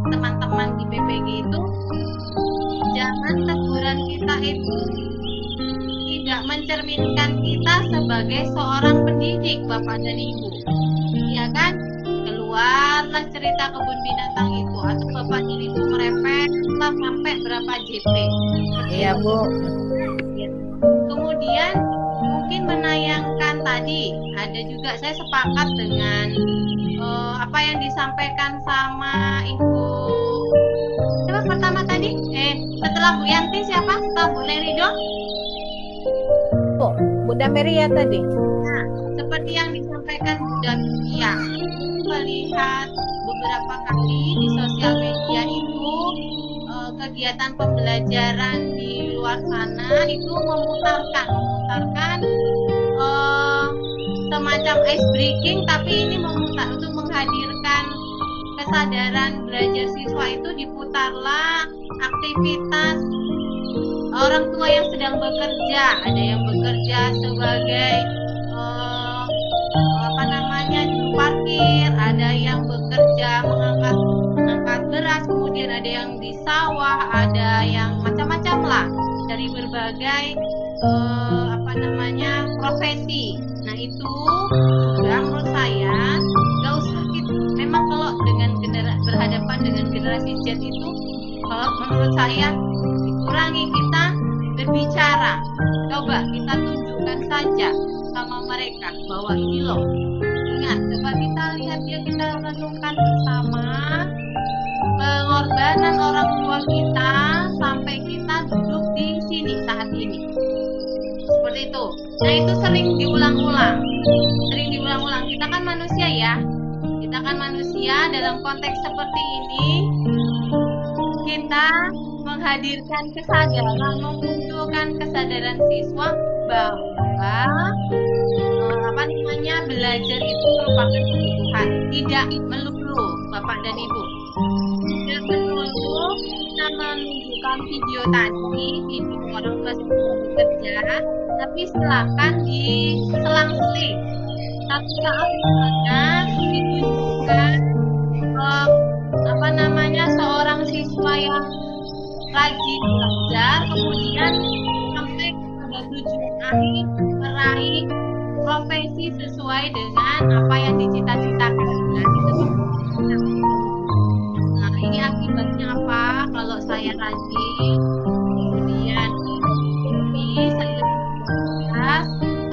teman-teman di PPG itu, jangan teguran kita itu tidak mencerminkan kita sebagai seorang pendidik Bapak dan Ibu. Ya kan? Keluarlah cerita kebun binatang itu, atau Bapak dan Ibu merepet sampai berapa JP. Iya Bu. Kemudian mungkin menayangkan tadi, ada juga saya sepakat dengan apa yang disampaikan sama Ibu siapa pertama tadi? Setelah Bu Yanti siapa? Setelah Bu Nerido? Bu Dameria tadi. Nah, seperti yang disampaikan Bu Dameria, melihat beberapa kali di sosial media itu kegiatan pembelajaran di luar sana itu memutarkan semacam ice breaking, tapi ini memutar untuk menghadirkan kesadaran belajar siswa itu. Diputarlah aktivitas orang tua yang sedang bekerja, ada yang bekerja sebagai juru parkir, ada yang bekerja mengangkat beras, kemudian ada yang di sawah, ada yang macam-macam lah dari berbagai profesi. Nah itu juga menurut saya nggak usah kita, memang kalau dengan berhadapan dengan generasi Z itu, kalau menurut saya dikurangi kita berbicara, coba kita tunjukkan saja sama mereka bahwa ini loh, ingat, coba kita lihat ya, kita renungkan bersama pengorbanan orang tua kita sampai kita duduk di sini saat ini. Seperti itu. Nah itu sering diulang-ulang. Kita kan manusia ya. Kita kan manusia, dalam konteks seperti ini kita menghadirkan kesadaran, memunculkan kesadaran siswa bahwa belajar itu merupakan kebutuhan, tidak melulu Bapak dan Ibu. Tidak melulu kita menunjukkan video tadi, video orang tua bekerja, tapi silakan diselang-seling. Satu saat misalnya ditunjukkan seorang siswa yang rajin belajar, kemudian sampai pada tujuan akhir meraih profesi sesuai dengan apa yang dicita-citakan. Nah ini akibatnya apa? Kalau saya rajin, kemudian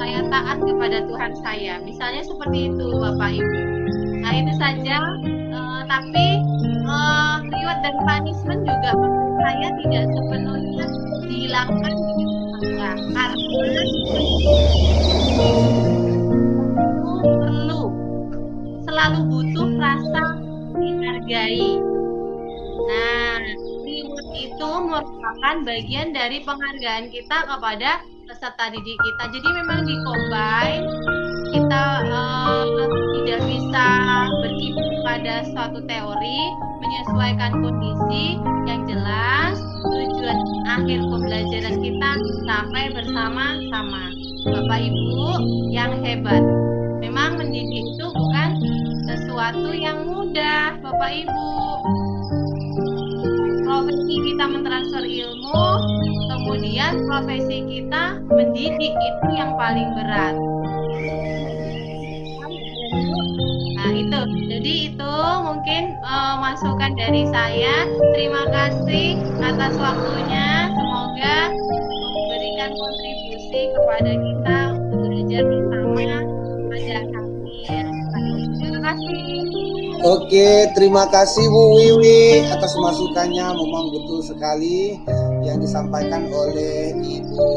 saya taat kepada Tuhan saya, misalnya seperti itu Bapak Ibu. Nah itu saja. Tapi reward dan punishment juga menurut saya tidak sepenuhnya dihilangkan karena selalu butuh rasa dihargai. Nah, reward itu merupakan bagian dari penghargaan kita kepada peserta didik kita. Jadi memang di-combine, kita tidak bisa berkiblat pada suatu teori, menyesuaikan kondisi. Yang jelas tujuan akhir pembelajaran kita sampai bersama-sama. Bapak Ibu yang hebat, memang mendidik itu bukan sesuatu yang mudah Bapak Ibu. Profesi kita mentransfer ilmu, kemudian profesi kita mendidik, itu yang paling berat. Nah itu, jadi itu mungkin masukan dari saya. Terima kasih atas waktunya, semoga memberikan kontribusi kepada kita untuk belajar bersama pada akhir. Terima kasih. Oke, terima kasih Bu Wiwi atas masukannya. Memang betul sekali yang disampaikan oleh Ibu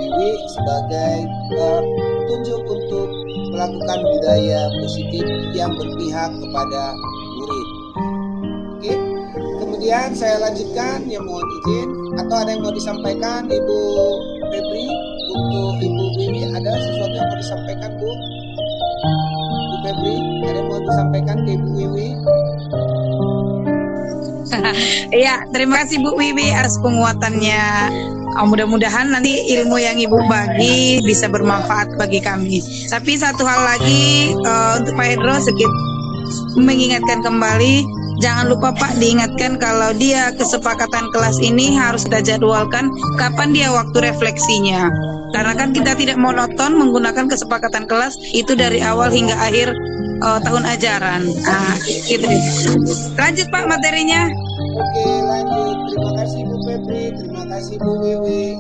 Wiwi sebagai petunjuk untuk melakukan budaya positif yang berpihak kepada murid. Oke, kemudian saya lanjutkan, ya mohon izin, atau ada yang mau disampaikan Ibu Febri untuk Ibu Wiwi, ada sesuatu yang mau disampaikan Bu? Bu Febri, ada yang mau disampaikan ke Ibu Wiwi? Iya, terima kasih Bu Wiwi atas penguatannya. Mudah-mudahan nanti ilmu yang Ibu bagi bisa bermanfaat bagi kami. Tapi satu hal lagi untuk Pak Hendro, sedikit mengingatkan kembali, jangan lupa Pak diingatkan kalau dia kesepakatan kelas ini harus kita jadwalkan kapan dia waktu refleksinya. Karena kan kita tidak monoton menggunakan kesepakatan kelas itu dari awal hingga akhir tahun ajaran. Gitu deh. Lanjut Pak materinya. Oke, lanjut. Terima kasih Bu Febri, terima kasih Bu Wiwi.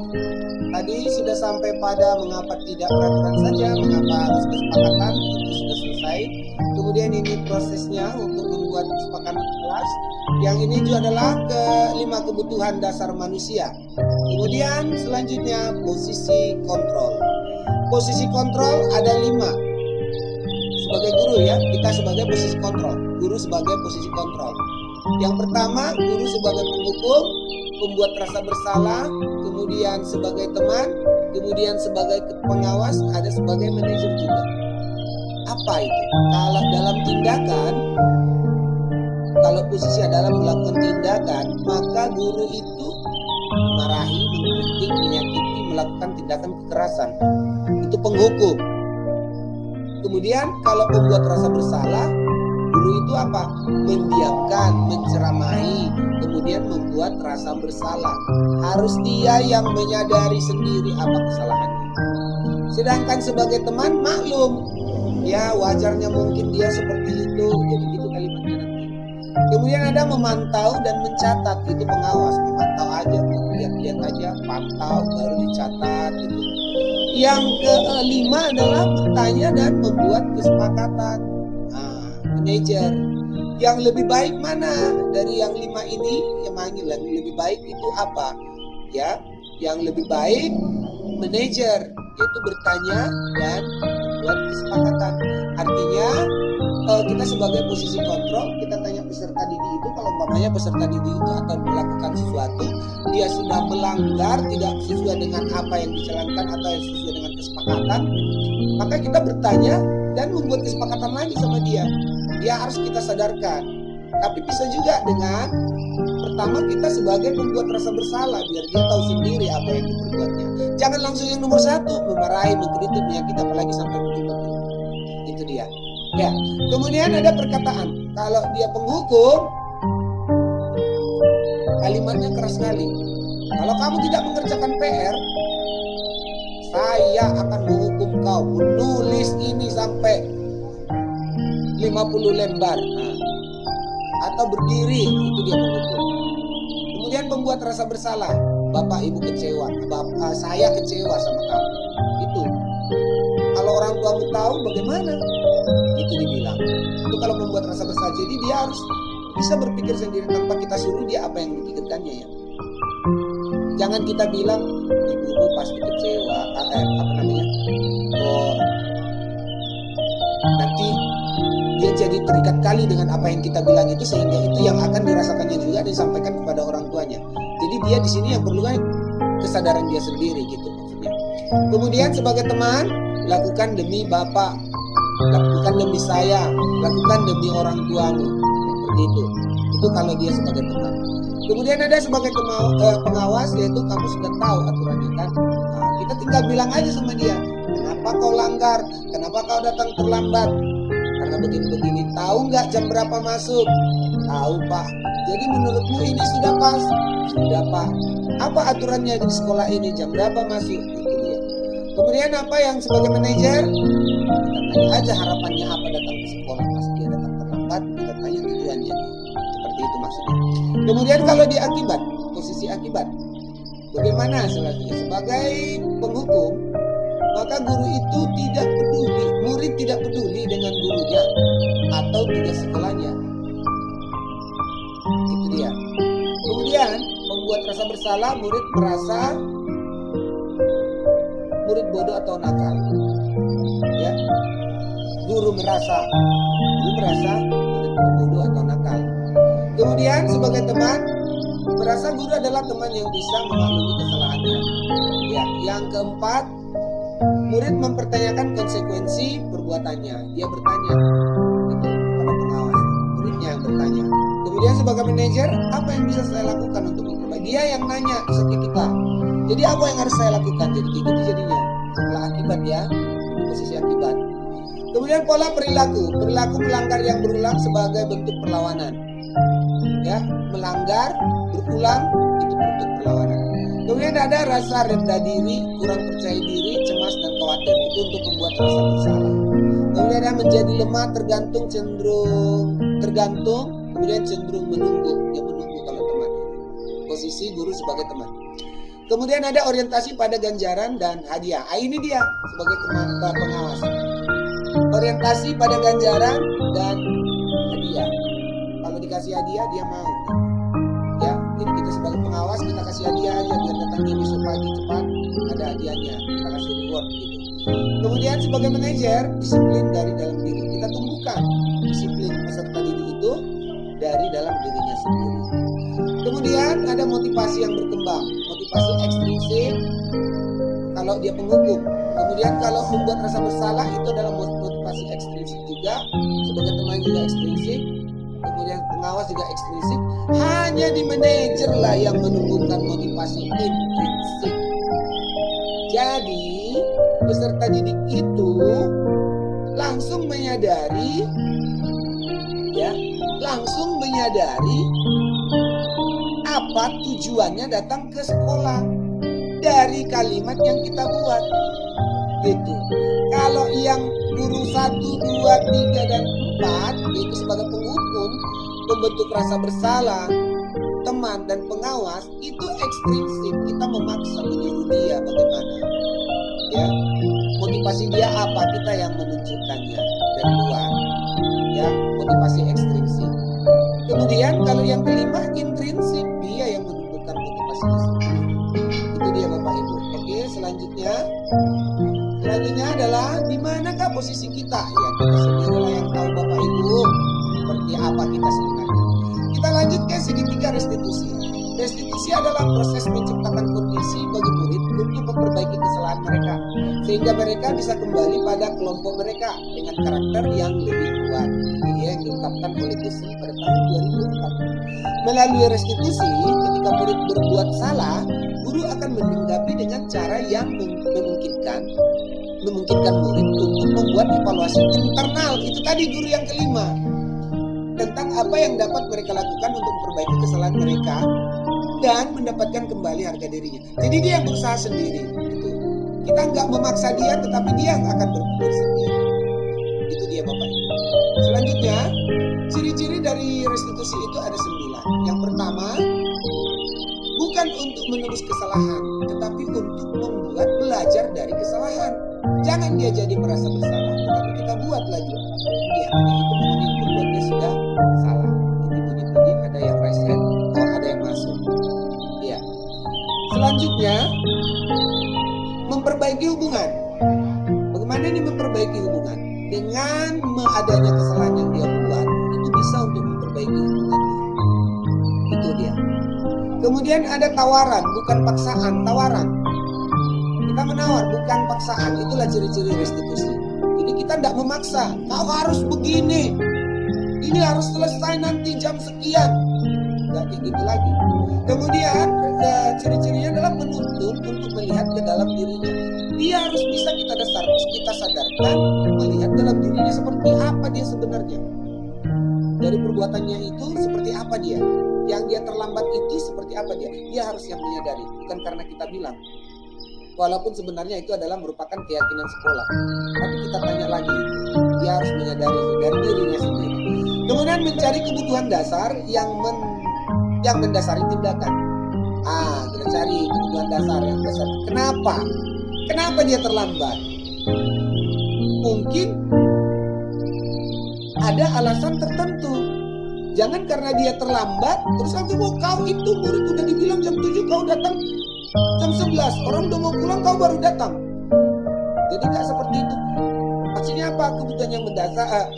Tadi sudah sampai pada mengapa tidak peraturan saja, mengapa harus kesepakatan, itu sudah selesai. Kemudian ini prosesnya untuk membuat kesepakatan kelas. Yang ini juga adalah kelima kebutuhan dasar manusia. Kemudian selanjutnya posisi kontrol. Posisi kontrol ada 5. Sebagai guru ya, kita sebagai posisi kontrol. Guru sebagai posisi kontrol. Yang pertama, guru sebagai penghukum, pembuat rasa bersalah, kemudian sebagai teman, kemudian sebagai pengawas, ada sebagai manajer juga. Apa itu? Kalau dalam tindakan, kalau posisi adalah melakukan tindakan, maka guru itu memarahi, mengkritik, menyakiti, melakukan tindakan kekerasan. Itu penghukum. Kemudian kalau pembuat rasa bersalah, guru itu apa? Mendiamkan, menceramahi, kemudian membuat rasa bersalah. Harus dia yang menyadari sendiri apa kesalahannya. Sedangkan sebagai teman maklum, ya wajarnya mungkin dia seperti itu, jadi gitu kalimatnya nanti. Kemudian ada memantau dan mencatat, itu pengawas, memantau aja, lihat-lihat aja, pantau baru dicatat gitu. Yang kelima adalah bertanya dan membuat kesepakatan. Manajer yang lebih baik mana dari yang 5 ini? Yang lebih baik itu apa? Ya, yang lebih baik manajer yaitu bertanya dan membuat kesepakatan. Artinya kita sebagai posisi kontrol, kita tanya peserta didik itu, kalau umpamanya peserta didik itu akan melakukan sesuatu, dia sudah melanggar, tidak sesuai dengan apa yang dijalankan atau yang sesuai dengan kesepakatan, maka kita bertanya dan membuat kesepakatan lagi sama dia. Dia harus kita sadarkan. Tapi bisa juga dengan pertama kita sebagai pembuat rasa bersalah, biar dia tahu sendiri apa yang diperbuatnya. Jangan langsung yang nomor 1 memarahi, mengkritik, menyakiti, apalagi sampai menyakiti. Itu dia. Ya. Kemudian ada perkataan. Kalau dia penghukum, kalimatnya keras sekali. Kalau kamu tidak mengerjakan PR, saya akan menghukum kau menulis ini sampai 50 lembar. Atau berdiri, itu dia menghukum. Kemudian pembuat rasa bersalah, bapak ibu kecewa, saya kecewa sama kamu. Itu kalau orang tuamu tahu bagaimana, itu dibilang. Itu kalau membuat rasa bersalah. Jadi dia harus bisa berpikir sendiri tanpa kita suruh dia apa yang dipikirkannya ya. Jangan kita bilang ibumu pasti kecewa, nanti dia jadi terikat kali dengan apa yang kita bilang itu, sehingga itu yang akan dirasakannya juga disampaikan kepada orang tuanya. Jadi dia di sini yang perlu kesadaran dia sendiri gitu maksudnya. Kemudian sebagai teman, lakukan demi bapak, lakukan demi saya, lakukan demi orang tuamu, seperti itu. Itu kalau dia sebagai teman. Kemudian ada sebagai pengawas, yaitu kamu sudah tahu aturannya kan. Nah, kita tinggal bilang aja sama dia, kenapa kau langgar, kenapa kau datang terlambat, karena begini-begini. Tahu nggak jam berapa masuk? Tahu pak. Jadi menurutmu ini sudah pas? Sudah pak. Apa aturannya di sekolah ini, jam berapa masuk? Itu dia. Kemudian apa yang sebagai manajer, kita tanya aja harapannya apa datang ke sekolah. Pas dia datang terlambat, kita tanya tujuannya. Seperti itu maksudnya. Kemudian kalau di akibat, posisi akibat, bagaimana selanjutnya? Sebagai penghukum, maka guru itu tidak peduli, murid tidak peduli dengan gurunya atau tugas sekolahnya. Itu dia. Kemudian membuat rasa bersalah, murid merasa murid bodoh atau nakal. Ya. Guru merasa murid bodoh atau nakal. Kemudian sebagai teman, merasa guru adalah teman yang bisa memaklumi kesalahannya. Ya, yang keempat, murid mempertanyakan konsekuensi perbuatannya. Dia bertanya gitu, kepada pengawas, muridnya yang bertanya. Kemudian sebagai manajer, apa yang bisa saya lakukan untuk memperbaiki? Dia yang nanya ke kita. Jadi apa yang harus saya lakukan? Jadi gitu jadinya. Setelah akibat ya, posisi akibat. Kemudian pola perilaku melanggar yang berulang sebagai bentuk perlawanan. Ya, melanggar berulang itu bentuk perlawanan. Kemudian ada rasa rendah diri, kurang percaya diri, cemas dan khawatir, itu untuk membuat rasa bersalah. Kemudian ada menjadi lemah, tergantung, kemudian cenderung menunggu. Dia menunggu kalau teman. Posisi guru sebagai teman. Kemudian ada orientasi pada ganjaran dan hadiah. Ini dia sebagai teman pengawas. Orientasi pada ganjaran dan hadiah. Kalau dikasih hadiah dia mau. Ya, jadi kita sebagai pengawas kita kasih hadiah aja biar datang besok pagi cepat ada hadiahnya, kita kasih reward gitu. Kemudian sebagai manajer, disiplin dari dalam diri. Kita tumbuhkan disiplin peserta didik itu dari dalam dirinya sendiri. Kemudian ada motivasi yang berkembang, motivasi ekstrinsik kalau dia penghukum. Kemudian kalau membuat rasa bersalah itu adalah motivasi ekstrinsik juga, sebagai teman juga ekstrinsik. Kemudian pengawas juga ekstrinsik. Hanya di manajer lah yang menumbuhkan motivasi intrinsik. Jadi peserta didik itu langsung menyadari, ya, langsung menyadari apa tujuannya datang ke sekolah dari kalimat yang kita buat, gitu. Kalau yang guru 1, 2, 3, dan 4 itu sebagai penghukum, membentuk rasa bersalah, teman dan pengawas, itu ekstrinsik. Kita memaksa menyuruh dia bagaimana, ya, motivasi dia apa, kita yang menunjukkannya dari luar, ya, motivasi ekstrinsik. Kemudian kalau yang kelima intrinsik, dia yang menunjukkan motivasinya sendiri. Itu dia Bapak Ibu. Oke, selanjutnya adalah di manakah posisi kita? Ya, kita sendirilah yang tahu Bapak Ibu seperti apa kita sebenarnya. Kita lanjut ke segitiga restitusi. Restitusi adalah proses menciptakan kondisi bagi murid untuk memperbaiki kesalahan mereka, sehingga mereka bisa kembali pada kelompok mereka dengan karakter yang lebih kuat. Ini yang diungkapkan oleh Gusti pada tahun 2004. Melalui restitusi, ketika murid berbuat salah, guru akan menanggapi dengan cara yang memungkinkan murid untuk membuat evaluasi internal. Itu tadi guru yang kelima, tentang apa yang dapat mereka lakukan untuk memperbaiki kesalahan mereka dan mendapatkan kembali harga dirinya. Jadi dia yang berusaha sendiri. Gitu. Kita nggak memaksa dia, tetapi dia yang akan berpikir sendiri. Itu dia Bapak Ibu. Selanjutnya, ciri-ciri dari restitusi itu ada 9. Yang pertama, bukan untuk menebus kesalahan, tetapi untuk membuat belajar dari kesalahan. Jangan dia jadi merasa bersalah, tetapi kita buat lagi. Dia itu bunyi berbuatnya sudah salah. Ini bunyi-bunyi ada yang reset, ada yang masuk. Ya. Selanjutnya, memperbaiki hubungan. Bagaimana ini memperbaiki hubungan? Dengan adanya kesalahan yang dia buat, itu bisa untuk memperbaiki hubungannya. Itu dia. Kemudian ada tawaran, bukan paksaan, tawaran. Kita menawar, bukan paksaan. Itulah ciri-ciri restitusi. Jadi kita tidak memaksa. Kau harus begini. Ini harus selesai nanti jam sekian. Tidak kayak gitu lagi. Kemudian ciri-cirinya adalah menuntun untuk melihat ke dalam dirinya. Dia harus bisa kita sadarkan melihat dalam dirinya seperti apa dia sebenarnya. Dari perbuatannya itu seperti apa dia. Yang dia terlambat itu seperti apa dia. Dia harus yang menyadari. Bukan karena kita bilang. Walaupun sebenarnya itu adalah merupakan keyakinan sekolah. Tapi kita tanya lagi. Dia harus menyadari dari dirinya sendiri. Kemudian mencari kebutuhan dasar yang mendasari tindakan. Kita cari kebutuhan dasar yang dasar. Kenapa? Kenapa dia terlambat? Mungkin ada alasan tertentu. Jangan karena dia terlambat, terus aku mau kau itu murid udah dibilang jam 7 kau datang jam 11. Orang udah mau pulang kau baru datang. Jadi gak seperti itu. Maksudnya apa? Kebutuhan yang mendasar,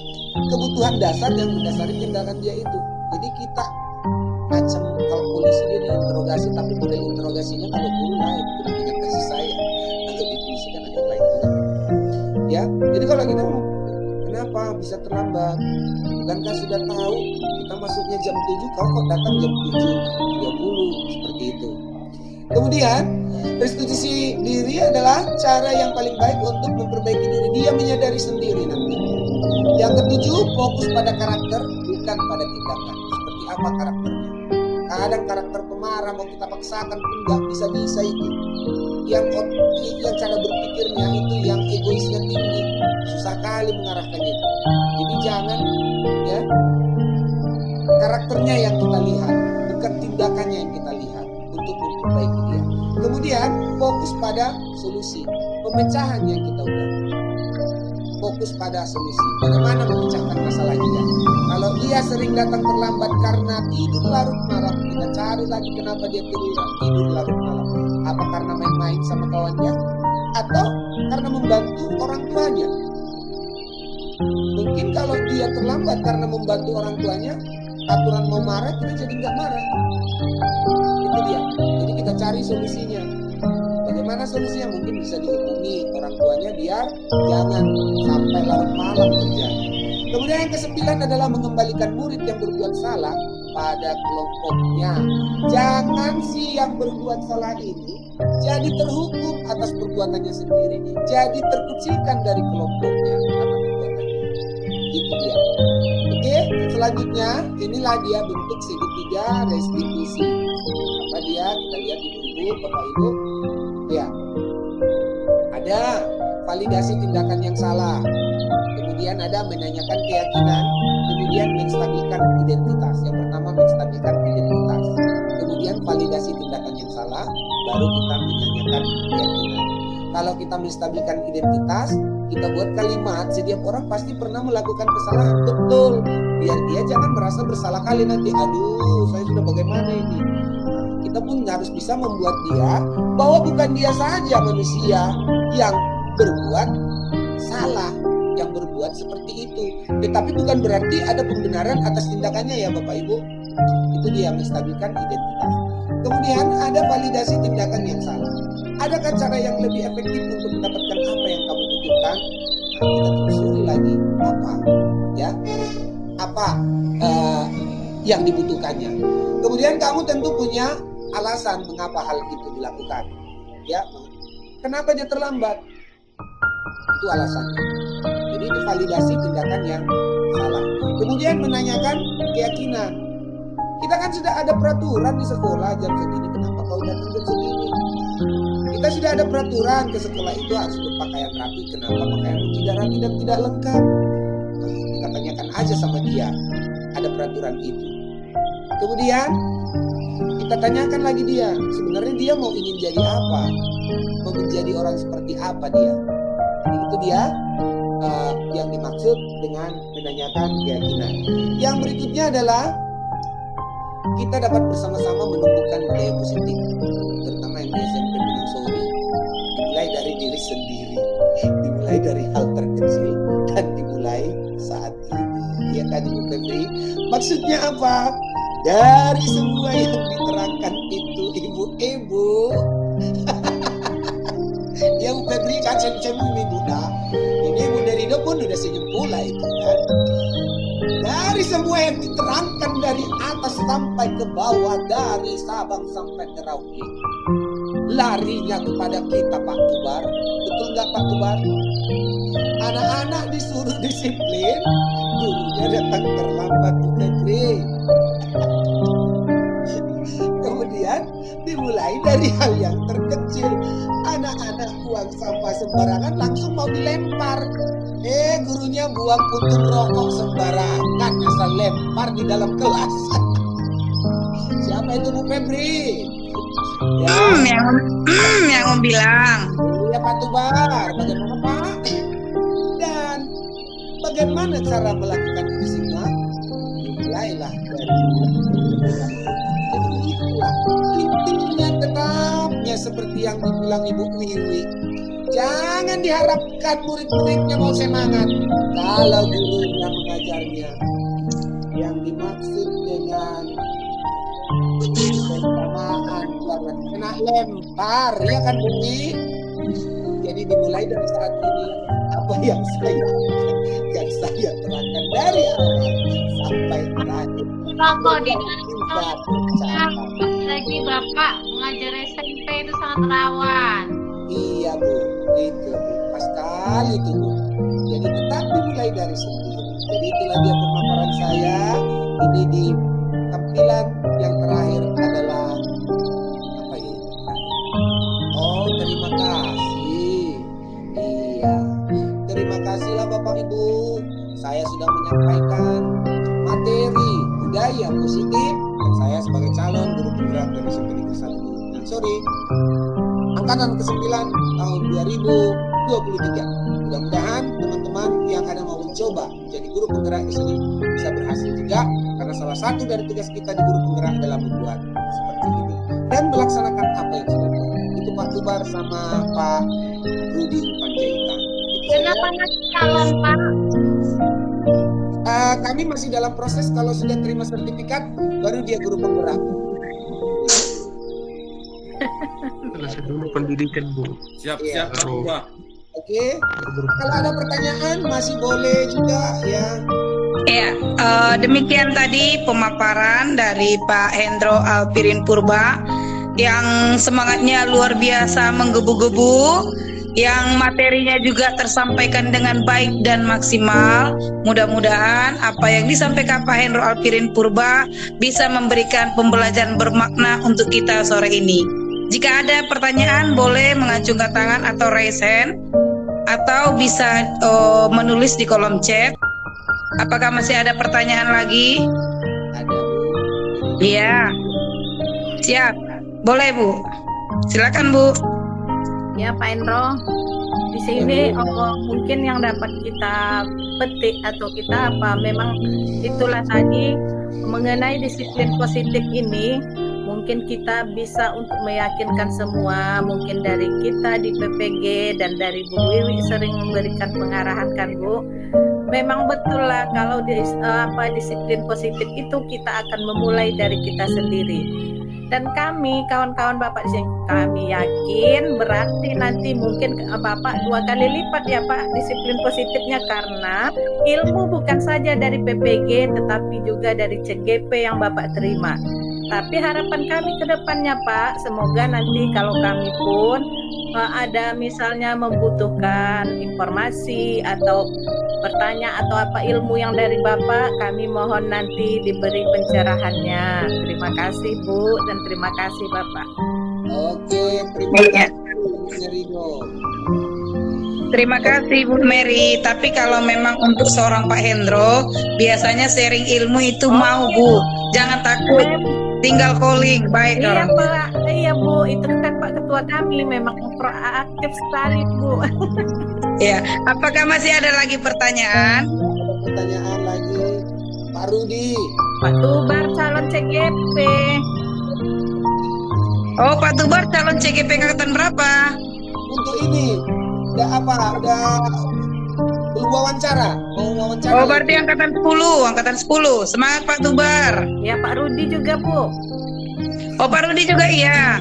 kebutuhan dasar yang mendasari tindakan dia itu. Jadi kita macam kalau polisi dia diinterogasi, tapi model interogasinya kalau guru lain, guru dengan kasih sayang. Atau di polisi kan ada lain juga. Ya, jadi kalau kita kenapa bisa terlambat? Bukankah sudah tahu kita masuknya jam 7, kau kok datang jam 7.30 seperti itu. Kemudian restitusi diri adalah cara yang paling baik untuk memperbaiki diri. Dia menyadari sendiri nanti. Yang ketujuh, fokus pada karakter bukan pada tindakan. Seperti apa karakternya? Kadang karakter pemarah mau kita paksakan pun nggak bisa itu. Yang cara berpikirnya itu yang egoisnya tinggi, susah kali mengarahkannya itu. Jadi jangan ya karakternya yang kita lihat, bukan tindakannya yang kita lihat untuk memperbaiki dia. Kemudian fokus pada solusi, pemecahan yang kita ubah. Fokus pada solusi, bagaimana memecahkan masalah dia. Kalau dia sering datang terlambat karena tidur larut malam, kita cari lagi kenapa dia tidur larut malam. Apa karena main-main sama kawannya? Atau karena membantu orang tuanya? Mungkin kalau dia terlambat karena membantu orang tuanya, aturan mau marah, kita jadi nggak marah. Itu dia. Jadi kita cari solusinya. Bagaimana solusinya? Mungkin bisa dihubungi orang tuanya biar jangan sampai larut malam kerja. Kemudian yang ke-9 adalah mengembalikan murid yang berbuat salah pada kelompoknya. Jangan si yang berbuat salah ini jadi terhukum atas perbuatannya sendiri, jadi terkucilkan dari kelompoknya karena berbuat Itu dia. Oke, selanjutnya inilah dia bentuk segitiga restitusi. Apa dia? Kita lihat ibu-ibu, bapak ibu. Ya, ada validasi tindakan yang salah. Kemudian ada menanyakan keyakinan. Kemudian menstabilkan identitas. Yang pertama menstabilkan identitas. Kemudian validasi tindakan yang salah. Baru kita menanyakan keyakinan. Kalau kita menstabilkan identitas, kita buat kalimat, setiap orang pasti pernah melakukan kesalahan, betul. Biar dia jangan merasa bersalah kali nanti, aduh saya sudah bagaimana ini. Kita pun harus bisa membuat dia bahwa bukan dia saja manusia yang berbuat salah, yang berbuat seperti itu. Tetapi bukan berarti ada pembenaran atas tindakannya ya Bapak Ibu. Itu dia menstabilkan identitas. Kemudian ada validasi tindakan yang salah. Adakah cara yang lebih efektif untuk mendapatkan apa yang kamu butuhkan? Nah, kita telusuri lagi apa, ya, apa yang dibutuhkannya. Kemudian kamu tentu punya alasan mengapa hal itu dilakukan. Ya, kenapa dia terlambat? Itu alasannya. Jadi itu validasi tindakan yang salah. Kemudian menanyakan keyakinan. Kita kan sudah ada peraturan di sekolah jam segini, kenapa kau datang jam segini? Kita sudah ada peraturan ke sekolah itu harus berpakaian rapi, kenapa pakaianmu tidak rapi dan tidak lengkap? Nah, kita tanyakan aja sama dia, ada peraturan itu. Kemudian kita tanyakan lagi dia, sebenarnya dia mau ingin jadi apa? Mau menjadi orang seperti apa dia? Jadi itu dia yang dimaksud dengan menanyakan keyakinan. Yang berikutnya adalah kita dapat bersama-sama menumbuhkan budaya positif, terutama yang di SMP Pinang Sori. Dimulai dari diri sendiri, dimulai dari hal terkecil, dan dimulai saat ini. Ya kan Ibu Febri? Maksudnya apa? Dari semua yang diterangkan itu ibu-ibu, yang Febri kan senyum muda, ini Ibu dari Rido pun udah senyum pula itu kan. Dari semua yang diterangkan dari atas sampai ke bawah, dari Sabang sampai Merauke, larinya kepada kita Pak Tubar. Betul nggak Pak Tubar? Anak-anak disuruh disiplin, gurunya datang terlambat tuh Febri. Kemudian dimulai dari hal yang terkecil. Anak-anak buang sampah sembarangan langsung mau dilempar. Gurunya buang puntung rokok sembarangan, asal lempar di dalam kelas. Siapa itu Bu Febri? Ya. Yang mau bilang. Iya Pak Tubar, bagaimana Pak? Dan bagaimana cara melakukan itu semua? Dimulailah dari jadi itulah intinya, tetapnya seperti yang dibilang Ibu Wiwi. Jangan diharapkan murid-muridnya mau semangat kalau gurunya mengajarnya. Yang dimaksud dengan keutamaan jangan kena lempar, ya kan Bumi? Jadi dimulai dari saat ini apa yang saya terangkan dari awal sampai terakhir. Rokok di lagi Bapak mengajar SMP itu sangat rawan. Iya Bu, itu Bu, pas sekali itu Bu. Jadi tetap dimulai dari sendiri. Jadi itulah dia pemaparan saya. Ini di tampilan yang terakhir adalah apa ini? Oh, terima kasih. Iya, terima kasihlah Bapak Ibu. Saya sudah menyampaikan materi budaya positif dan saya sebagai calon guru penggerak dari SMP Negeri 1 Pinang Sori angkatan ke-9 tahun 2023. Mudah-mudahan teman-teman yang ada mau mencoba menjadi guru penggerak di sini bisa berhasil juga, karena salah satu dari tugas kita di guru penggerak adalah membuat seperti ini dan melaksanakan apa yang sudah dibuat. Itu Pak Tubar sama Pak Rudi Panjaitan. Kenapa masih calon Pak? Kami masih dalam proses, kalau sudah terima sertifikat baru dia guru penggerak. Selesai dulu pendidikan Bu. Siap-siap Pak Pak. Oke. Kalau ada pertanyaan masih boleh juga ya. Ya, demikian tadi pemaparan dari Pak Hendro Alpirin Purba yang semangatnya luar biasa menggebu-gebu. yang materinya juga tersampaikan dengan baik dan maksimal. Mudah-mudahan apa yang disampaikan Pak Hendro Alfirin Purba bisa memberikan pembelajaran bermakna untuk kita sore ini. Jika ada pertanyaan boleh mengacungkan tangan atau raise hand, atau bisa menulis di kolom chat. Apakah masih ada pertanyaan lagi? Ada, Bu. Iya. Siap. Boleh, Bu. Silakan, Bu. Ya Pak Hendro, di sini mungkin yang dapat kita petik atau kita memang itulah tadi mengenai disiplin positif ini, mungkin kita bisa untuk meyakinkan semua, mungkin dari kita di PPG dan dari Bu Wiwi sering memberikan pengarahan kan Bu. Memang betul lah kalau disiplin positif itu kita akan memulai dari kita sendiri. Dan kami kawan-kawan Bapak di sini, kami yakin berarti nanti mungkin Bapak 2 kali lipat ya Pak disiplin positifnya, karena ilmu bukan saja dari PPG tetapi juga dari CGP yang Bapak terima. Tapi harapan kami ke depannya Pak, semoga nanti kalau kami pun ada misalnya membutuhkan informasi atau bertanya atau apa ilmu yang dari Bapak, kami mohon nanti diberi pencerahannya. Terima kasih Bu dan terima kasih Bapak. Oke, terima kasih Bu Ridho. Terima kasih Bu Mary. Tapi kalau memang untuk seorang Pak Hendro, biasanya sharing ilmu itu mau Bu. Jangan takut. Tinggal calling, baik Iya orang. Pak, iya Bu, itu kan Pak Ketua kami memang proaktif sekali Bu. Ya, apakah masih ada lagi pertanyaan? Ada pertanyaan lagi, Pak Rudi. Pak Tubar calon CGP. Oh, Pak Tubar calon CGP angkatan berapa? Untuk ini, udah belum wawancara, mau wawancara. Oh, berarti angkatan 10. Semangat Pak Tubar. Ya Pak Rudi juga Bu. Oh, Pak Rudi juga iya.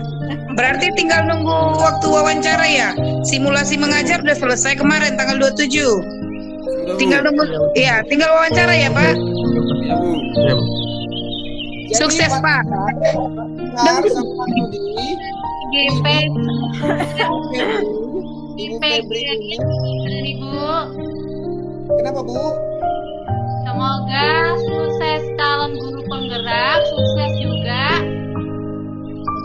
Berarti tinggal nunggu waktu wawancara ya. Simulasi mengajar udah selesai kemarin tanggal 27. Tinggal nunggu, iya, tinggal wawancara ya Pak. Ya, Bu. Jadi, Sukses Pak. Benar sama Pak Rudi, GP Ibu Febri ini. Ibu, Kenapa Bu? semoga sukses calon guru penggerak, sukses juga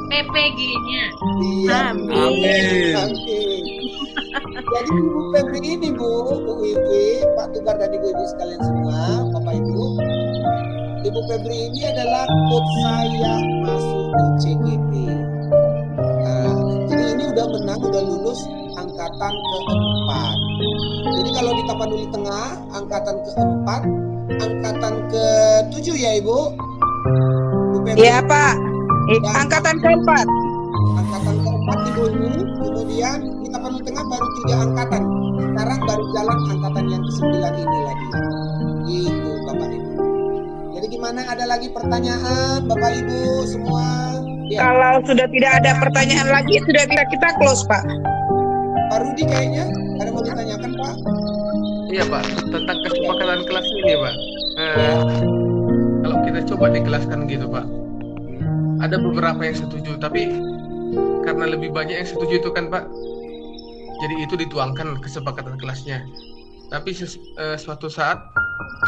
PPG-nya. Iya. Amin. Amin. Jadi Ibu Febri ini Bu Wiwi, Pak Tubar dan Ibu-ibu sekalian semua, Bapak Ibu. Ibu Febri ini adalah coach saya masuk di CGP. Jadi ini udah menang, udah lulus angkatan keempat. Jadi kalau di Tapanuli Tengah angkatan keempat, angkatan ke-7 ya Ibu. Bu Febri. Iya Pak. Ya. Angkatan keempat. Angkatan keempat di Bulu, kemudian di Tapanuli Tengah baru 3 angkatan. Sekarang baru jalan angkatan yang ke-9 ini lagi. Gitu Bapak Ibu. Jadi gimana, ada lagi pertanyaan Bapak Ibu semua? Ya. Kalau sudah tidak ada pertanyaan lagi, sudah bisa kita close Pak. Pak Rudi kayaknya ada mau ditanyakan Pak? Iya Pak, tentang kesepakatan kelas ini Pak. Kalau kita coba dikelaskan gitu Pak, ada beberapa yang setuju, tapi karena lebih banyak yang setuju itu kan Pak, jadi itu dituangkan kesepakatan kelasnya. Tapi suatu saat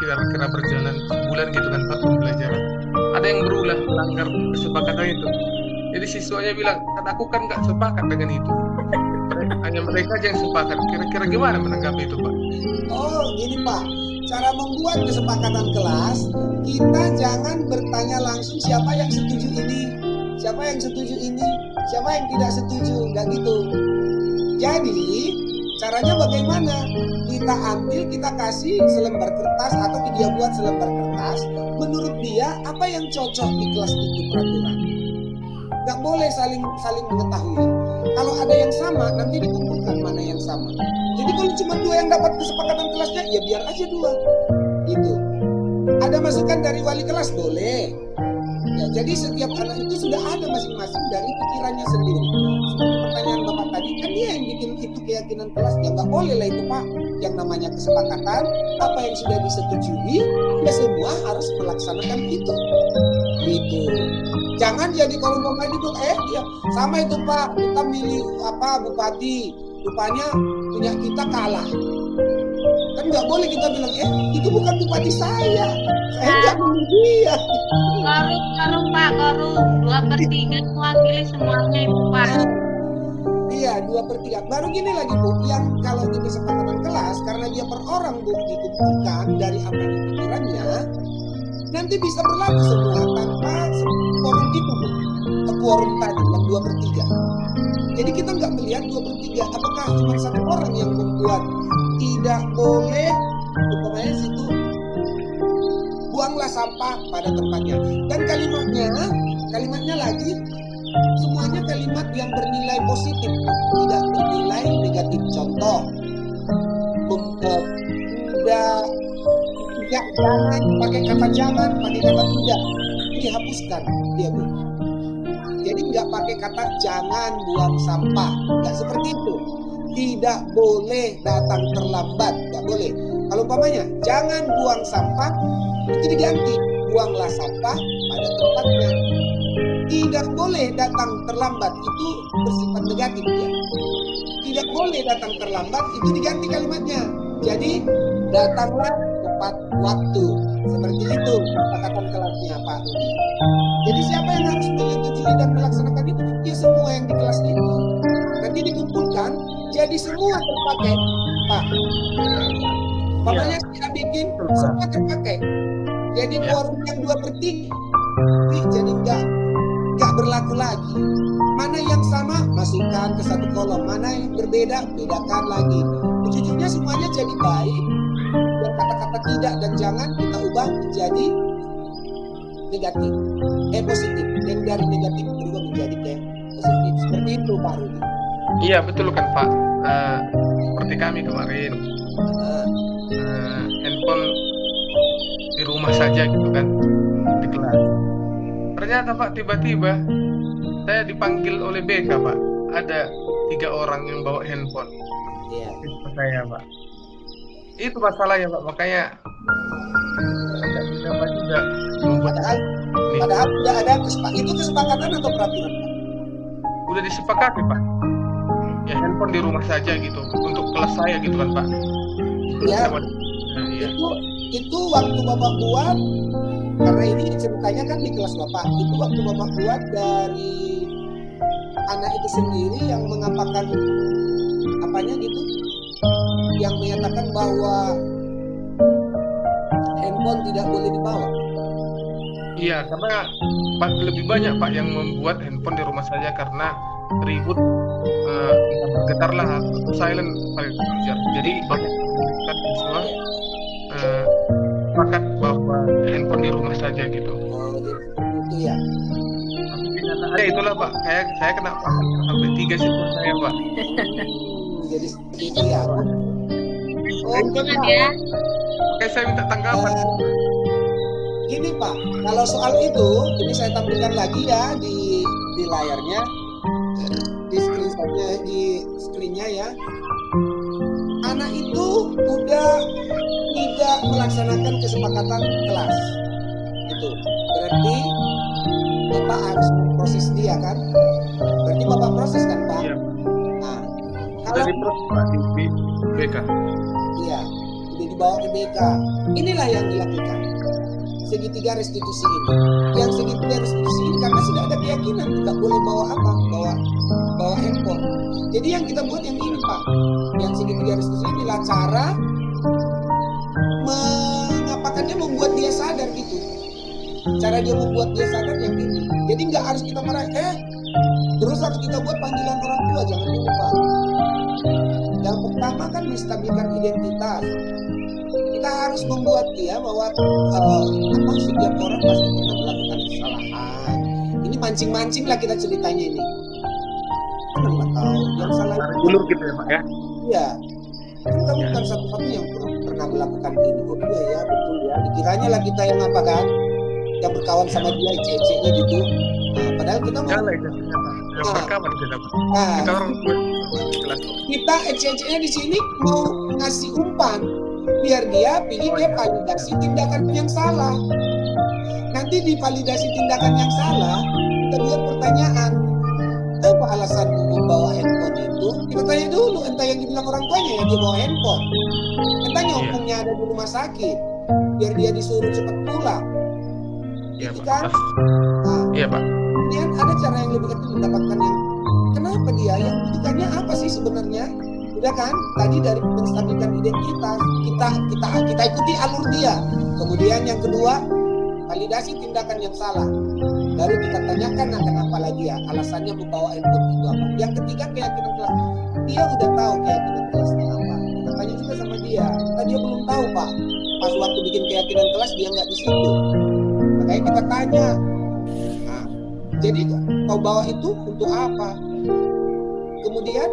kira-kira berjalan sebulan gitu kan Pak pembelajaran, ada yang berulah melanggar kesepakatan itu. Jadi siswanya bilang, kan aku kan nggak sepakat dengan itu. Hanya mereka aja yang sepakat. Kira-kira gimana menanggapi itu Pak? Oh gini Pak, cara membuat kesepakatan kelas, kita jangan bertanya langsung siapa yang setuju ini, siapa yang setuju ini, siapa yang tidak setuju, nggak gitu. Jadi caranya bagaimana? Kita ambil, kita kasih selembar kertas atau dia buat selembar kertas. Menurut dia apa yang cocok di kelas itu peraturan. Nggak boleh saling mengetahui. Kalau ada yang sama, nanti dikumpulkan mana yang sama. Jadi kalau cuma 2 yang dapat kesepakatan kelasnya, ya biar aja 2. Gitu. Ada masukan dari wali kelas boleh. Ya, jadi setiap anak itu sudah ada masing-masing dari pikirannya sendiri. Seperti pertanyaan Bapak tadi, kan dia yang bikin itu keyakinan kelas. Ya nggak boleh lah itu Pak. Yang namanya kesepakatan, apa yang sudah disetujui, ya semua harus melaksanakan itu. Gitu. Jangan jadi kalau Bapak itu, ya sama itu Pak, kita milih apa bupati, rupanya punya kita kalah. Kan nggak boleh kita bilang, itu bukan bupati saya nggak milih dia. Korum Pak, korum 2/3 mewakili semuanya itu Pak. Iya, 2/3. Baru gini lagi Bu, yang kalau di kesepakatan kelas karena dia per orang Bu dikumpulkan dari apa yang pikirannya, nanti bisa berlaku semua tanpa quorum itu Bu. Quorum tadi yang 2/3. Jadi kita nggak melihat 2/3 apakah cuma satu orang yang membuat tidak boleh umpamanya situ buanglah sampah pada tempatnya. Dan kalimatnya lagi semuanya kalimat yang bernilai positif, tidak bernilai negatif. Contoh, jangan pakai kata jangan, pakai kata tidak, dihapuskan dia Bu. Jadi nggak pakai kata jangan buang sampah, nggak seperti itu. Tidak boleh datang terlambat, nggak boleh. Kalau umpamanya jangan buang sampah, itu diganti buanglah sampah pada tempatnya. Tidak boleh datang terlambat, itu bersifat negatif ya. Tidak boleh datang terlambat, itu diganti kalimatnya. Jadi datanglah tepat waktu. Seperti itu kesepakatan kelasnya Pak Rudi. Jadi siapa yang harus menyetujui dan melaksanakan itu? Ya semua yang di kelas itu. Nanti dikumpulkan, jadi semua terpakai Pak. Makanya kita bikin semua terpakai. Jadi quorum yang 2/3 jadi nggak berlaku lagi. Mana yang sama masukkan ke satu kolom, mana yang berbeda bedakan lagi. Ujung-ujungnya semuanya jadi baik. Dan kata-kata tidak dan jangan kita ubah menjadi negatif, positif. Dan dari negatif berubah menjadi positif. Seperti itu Pak Rudi. Iya betul kan Pak. Seperti kami kemarin handphone di rumah saja gitu kan di kelas. Ternyata Pak tiba-tiba saya dipanggil oleh BK Pak. Ada 3 orang yang bawa handphone. Iya. Saya Pak. Itu masalahnya Pak. Makanya dapat juga membuat padahal tidak ada itu kesepakatan atau peraturan Pak? Udah disepakati Pak. Ya handphone di rumah saja gitu untuk kelas saya gitu kan Pak. Ya. Iya. Itu waktu Bapak buat, karena ini ceritanya kan di kelas Bapak. Itu waktu Bapak buat dari anak itu sendiri yang mengapakan apanya gitu, yang menyatakan bahwa handphone tidak boleh dibawa. Iya, karena Pak lebih banyak Pak yang membuat handphone di rumah saja karena ribut, bergetar lah atau silent paling wajar. Jadi banyak kita semua sepakat bahwa handphone di rumah saja gitu. Oh, itu ya. Ya itulah Pak, saya kena pasal sampai 3 sipur saya Pak. Jadi itu ya. Jangan ya. Oke, saya minta tanggapan. Gini Pak, kalau soal itu, ini saya tampilkan lagi ya di layarnya, di screennya ya. Anak itu udah tidak melaksanakan kesepakatan kelas, itu berarti Bapak harus proses dia kan? Berarti Bapak proses kan Pak? Iya. Nah, Sudah kalau diproses Pak di BK. iya, udah dibawa ke BK. Inilah yang dilakukan. Segitiga restitusi ini. Yang segitiga restitusi ini karena sudah ada keyakinan tidak boleh bawa bawa handphone. Jadi yang kita buat yang ini Pak. Yang segitiga restitusi inilah cara mengapakannya, membuat dia sadar gitu. Cara dia membuat dia sadar yang ini. Jadi nggak harus kita marah. Terus harus kita buat panggilan orang tua, jangan dulu Pak. Yang pertama kan menstabilkan identitas. Kita harus membuat dia bahwa setiap orang pasti pernah melakukan kesalahan. Ini mancing-mancing lah kita ceritanya ini. Kenapa tahu yang salah Dulu gitu ya Pak ya. Iya. Kita bukan satu-satunya yang pernah melakukan ini. Oh iya ya, betul ya. Dikiranya lah kita yang apa kan? Yang berkawan sama dia, cece-nya gitu. Nah, padahal kita mau Salah itu Pak. Yang berkawan kita Pak. Nah, Kita orang kelas. kita cece-nya di sini mau ngasih umpan biar dia pilih dia validasi tindakan yang salah. Nanti di validasi tindakan yang salah kita buat pertanyaan, apa alasanmu membawa handphone itu? itu, kita tanya dulu, entah yang dibilang orang tuanya yang dia bawa handphone, entah nyokongnya ada di rumah sakit, biar dia disuruh cepat pulang. Iya, Itu Pak. kan? Nah, Iya, Pak. kemudian ada cara yang lebih kecil mendapatkan yang kenapa dia yang tujuannya apa sih sebenarnya? Udah kan? Tadi dari menstabilkan identitas, kita ikuti alur dia. Kemudian yang kedua, validasi tindakan yang salah. Baru kita tanyakan kenapa lagi ya, alasannya membawa handphone itu apa. Yang ketiga, keyakinan kelas. Dia udah tahu keyakinan kelasnya apa. Kita tanya juga sama dia. Nah, dia belum tahu, Pak. Pas waktu bikin keyakinan kelas dia nggak di situ. Makanya kita tanya. Nah, jadi kau bawa itu untuk apa? Kemudian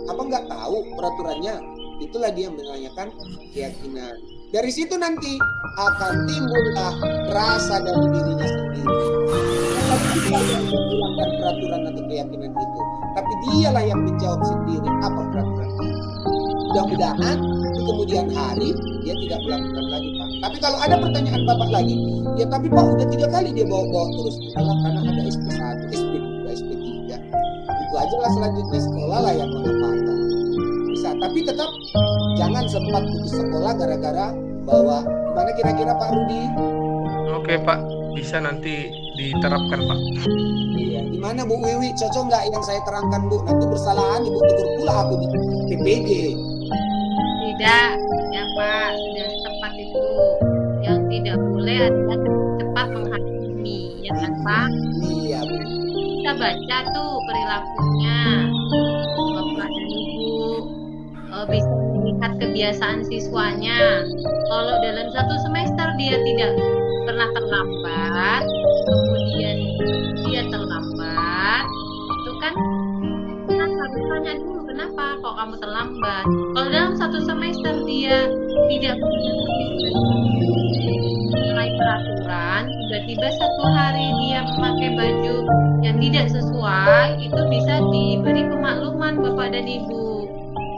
apa nggak tahu peraturannya? Itulah dia menanyakan keyakinan. Dari situ nanti akan timbullah rasa dari dirinya sendiri. Kalau kita yang menghilangkan peraturan atau keyakinan itu, tapi dialah yang menjawab sendiri apa peraturan itu. Mudah-mudahan di kemudian hari dia tidak melakukan lagi, Pak. Tapi kalau ada pertanyaan Bapak lagi, ya tapi Pak udah 3 kali dia bawa-bawa terus. Adalah karena ada SP1, SP2, SP3. Itu aja lah selanjutnya sekolah lah yang mengatakan. Bisa, tapi tetap jangan sempat putus sekolah gara-gara bawa. Mana kira-kira Pak Rudi? Oke, Pak. Bisa nanti diterapkan, Pak. Iya, gimana Bu Wiwi? Cocok nggak yang saya terangkan, Bu? Nanti bersalahan Ibu tegur pula aku di PPG. Tidak, ya Pak, sudah tepat itu. Yang tidak boleh adalah cepat menghakimi, ya kan Pak? Iya, Bu. Kita baca tuh perilakunya, Bapak dan Ibu, bisa melihat kebiasaan siswanya. Kalau dalam 1 semester dia tidak pernah terlambat, kemudian dia terlambat, itu kan kita harus tanya dulu kenapa kok kamu terlambat. Kalau dalam 1 semester dia tidak menilai peraturan, tiba-tiba 1 hari dia memakai baju yang tidak sesuai, itu bisa diberi pemakluman Bapak dan Ibu.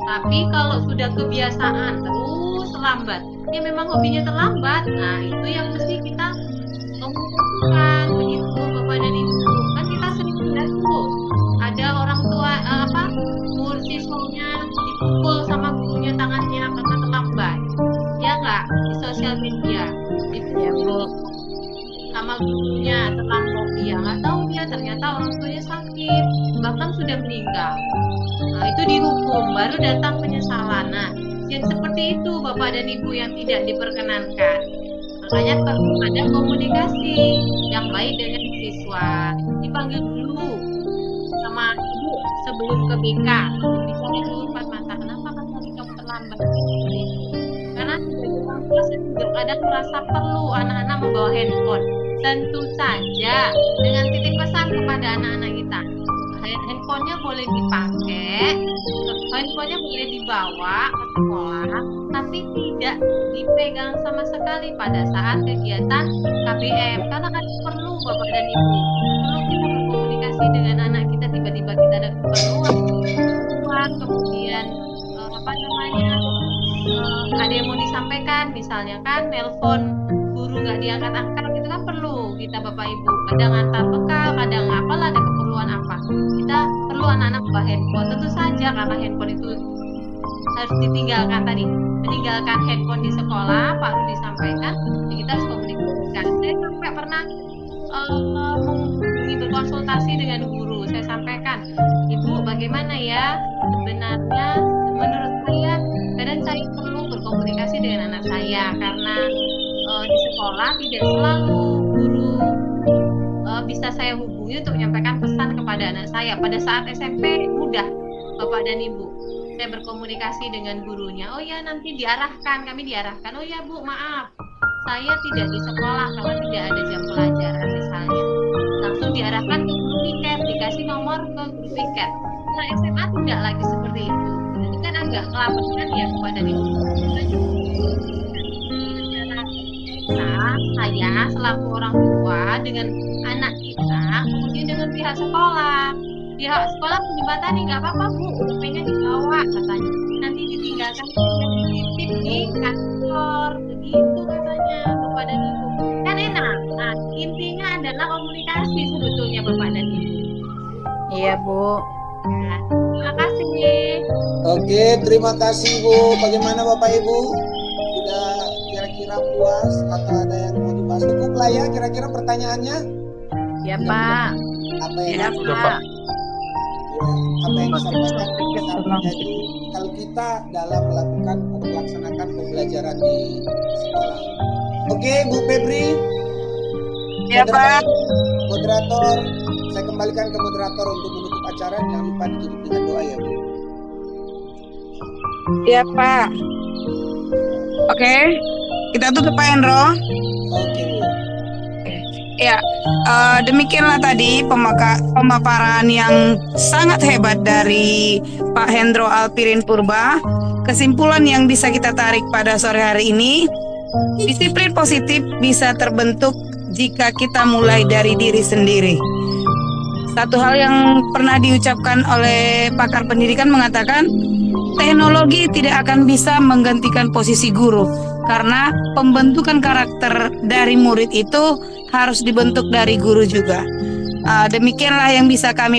Tapi kalau sudah kebiasaan terus lambat, ya memang hobinya terlambat. Nah, itu yang mesti kita komunikasikan begitu Bapak dan Ibu. Kan kita sering lihat tuh ada orang tua murid siswanya dipukul sama gurunya tangannya karena terlambat. Ya enggak? Di sosial media. Dipukul sama gurunya terlambat, dia nggak tahu dia ternyata orang tuanya sakit, bahkan sudah meninggal. Nah, itu dihukum, baru datang penyesalan. Nah, yang seperti itu Bapak dan Ibu yang tidak diperkenankan. Makanya perlu ada komunikasi yang baik dengan siswa. Dipanggil dulu sama Ibu sebelum ke BK. Bicara dulu empat mata, kenapa kan tadi kamu terlambat? Karena sebagai orang tua saya juga kadang merasa perlu anak-anak membawa handphone. Tentu saja dengan titip pesan kepada anak-anak kita. Handphonenya boleh dipakai, handphonenya boleh dibawa ke sekolah, tapi tidak dipegang sama sekali pada saat kegiatan KBM. Karena kan perlu Bapak dan Ibu, perlu kita berkomunikasi dengan anak kita, tiba-tiba kita ada keperluan, kemudian ada yang mau disampaikan, misalnya kan nelpon guru nggak diangkat-angkat, itu kan perlu kita Bapak Ibu, kadang antar bekal, kadang apalah ada keperluan apa, kita perlu anak-anak bawa handphone. Tentu saja karena handphone itu harus ditinggalkan tadi, meninggalkan handphone di sekolah, Pak Rudi sampaikan, ya kita harus komunikasikan. Saya sampai pernah berkonsultasi dengan guru, saya sampaikan, Ibu bagaimana ya, sebenarnya menurut saya kadang saya perlu berkomunikasi dengan anak saya karena di sekolah tidak selalu guru bisa saya hubungi untuk menyampaikan pesan kepada anak saya. Pada saat SMP mudah Bapak dan Ibu, saya berkomunikasi dengan gurunya, oh ya nanti kami diarahkan, oh ya Bu maaf saya tidak di sekolah karena tidak ada jam pelajaran misalnya, langsung diarahkan ke guru piket, dikasih nomor ke guru piket. Nah SMA tidak lagi seperti itu, jadi kan agak kelabakan ya kepada Ibu. Nah, saya selaku orang tua dengan anak kita, kemudian dengan pihak sekolah menjembatani, nggak apa-apa Bu, HP-nya dibawa katanya, nanti ditinggalkan dititip di kantor, begitu katanya Bapak dan Ibu, kan enak. Nah, intinya adalah komunikasi sebetulnya Bapak dan Ibu. Iya Bu. Nah, terima kasih Oke, terima kasih Bu. Bagaimana Bapak Ibu? Sudah kira-kira puas atau ada yang mau dibahas? Cukup lah ya kira-kira pertanyaannya? Ya Pak. Apa yang Ya Sudah, Pak. apa yang disampaikan menjadi kalau kita dalam melakukan atau melaksanakan pembelajaran di sekolah. Oke, Bu Febri. Ya Pak. Moderator, saya kembalikan ke moderator untuk menutup acara. Jangan lupa ditutup dengan doa ya Bu. Ya Pak. Oke, kita tutup Pak Hendro. Oke Bu. Ya, demikianlah tadi pemaparan yang sangat hebat dari Pak Hendro Alpirin Purba. Kesimpulan yang bisa kita tarik pada sore hari ini, disiplin positif bisa terbentuk jika kita mulai dari diri sendiri. Satu hal yang pernah diucapkan oleh pakar pendidikan mengatakan, teknologi tidak akan bisa menggantikan posisi guru, karena pembentukan karakter dari murid itu harus dibentuk dari guru juga. Demikianlah yang bisa kami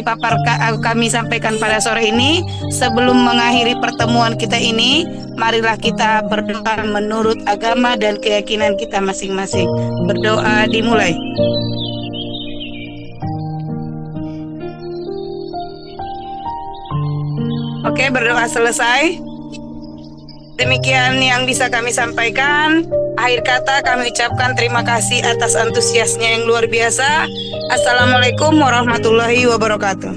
sampaikan pada sore ini. Sebelum mengakhiri pertemuan kita ini, marilah kita berdoa menurut agama dan keyakinan kita masing-masing. Berdoa dimulai. Oke, berdoa selesai. Demikian yang bisa kami sampaikan. Akhir kata kami ucapkan terima kasih atas antusiasnya yang luar biasa. Assalamualaikum warahmatullahi wabarakatuh.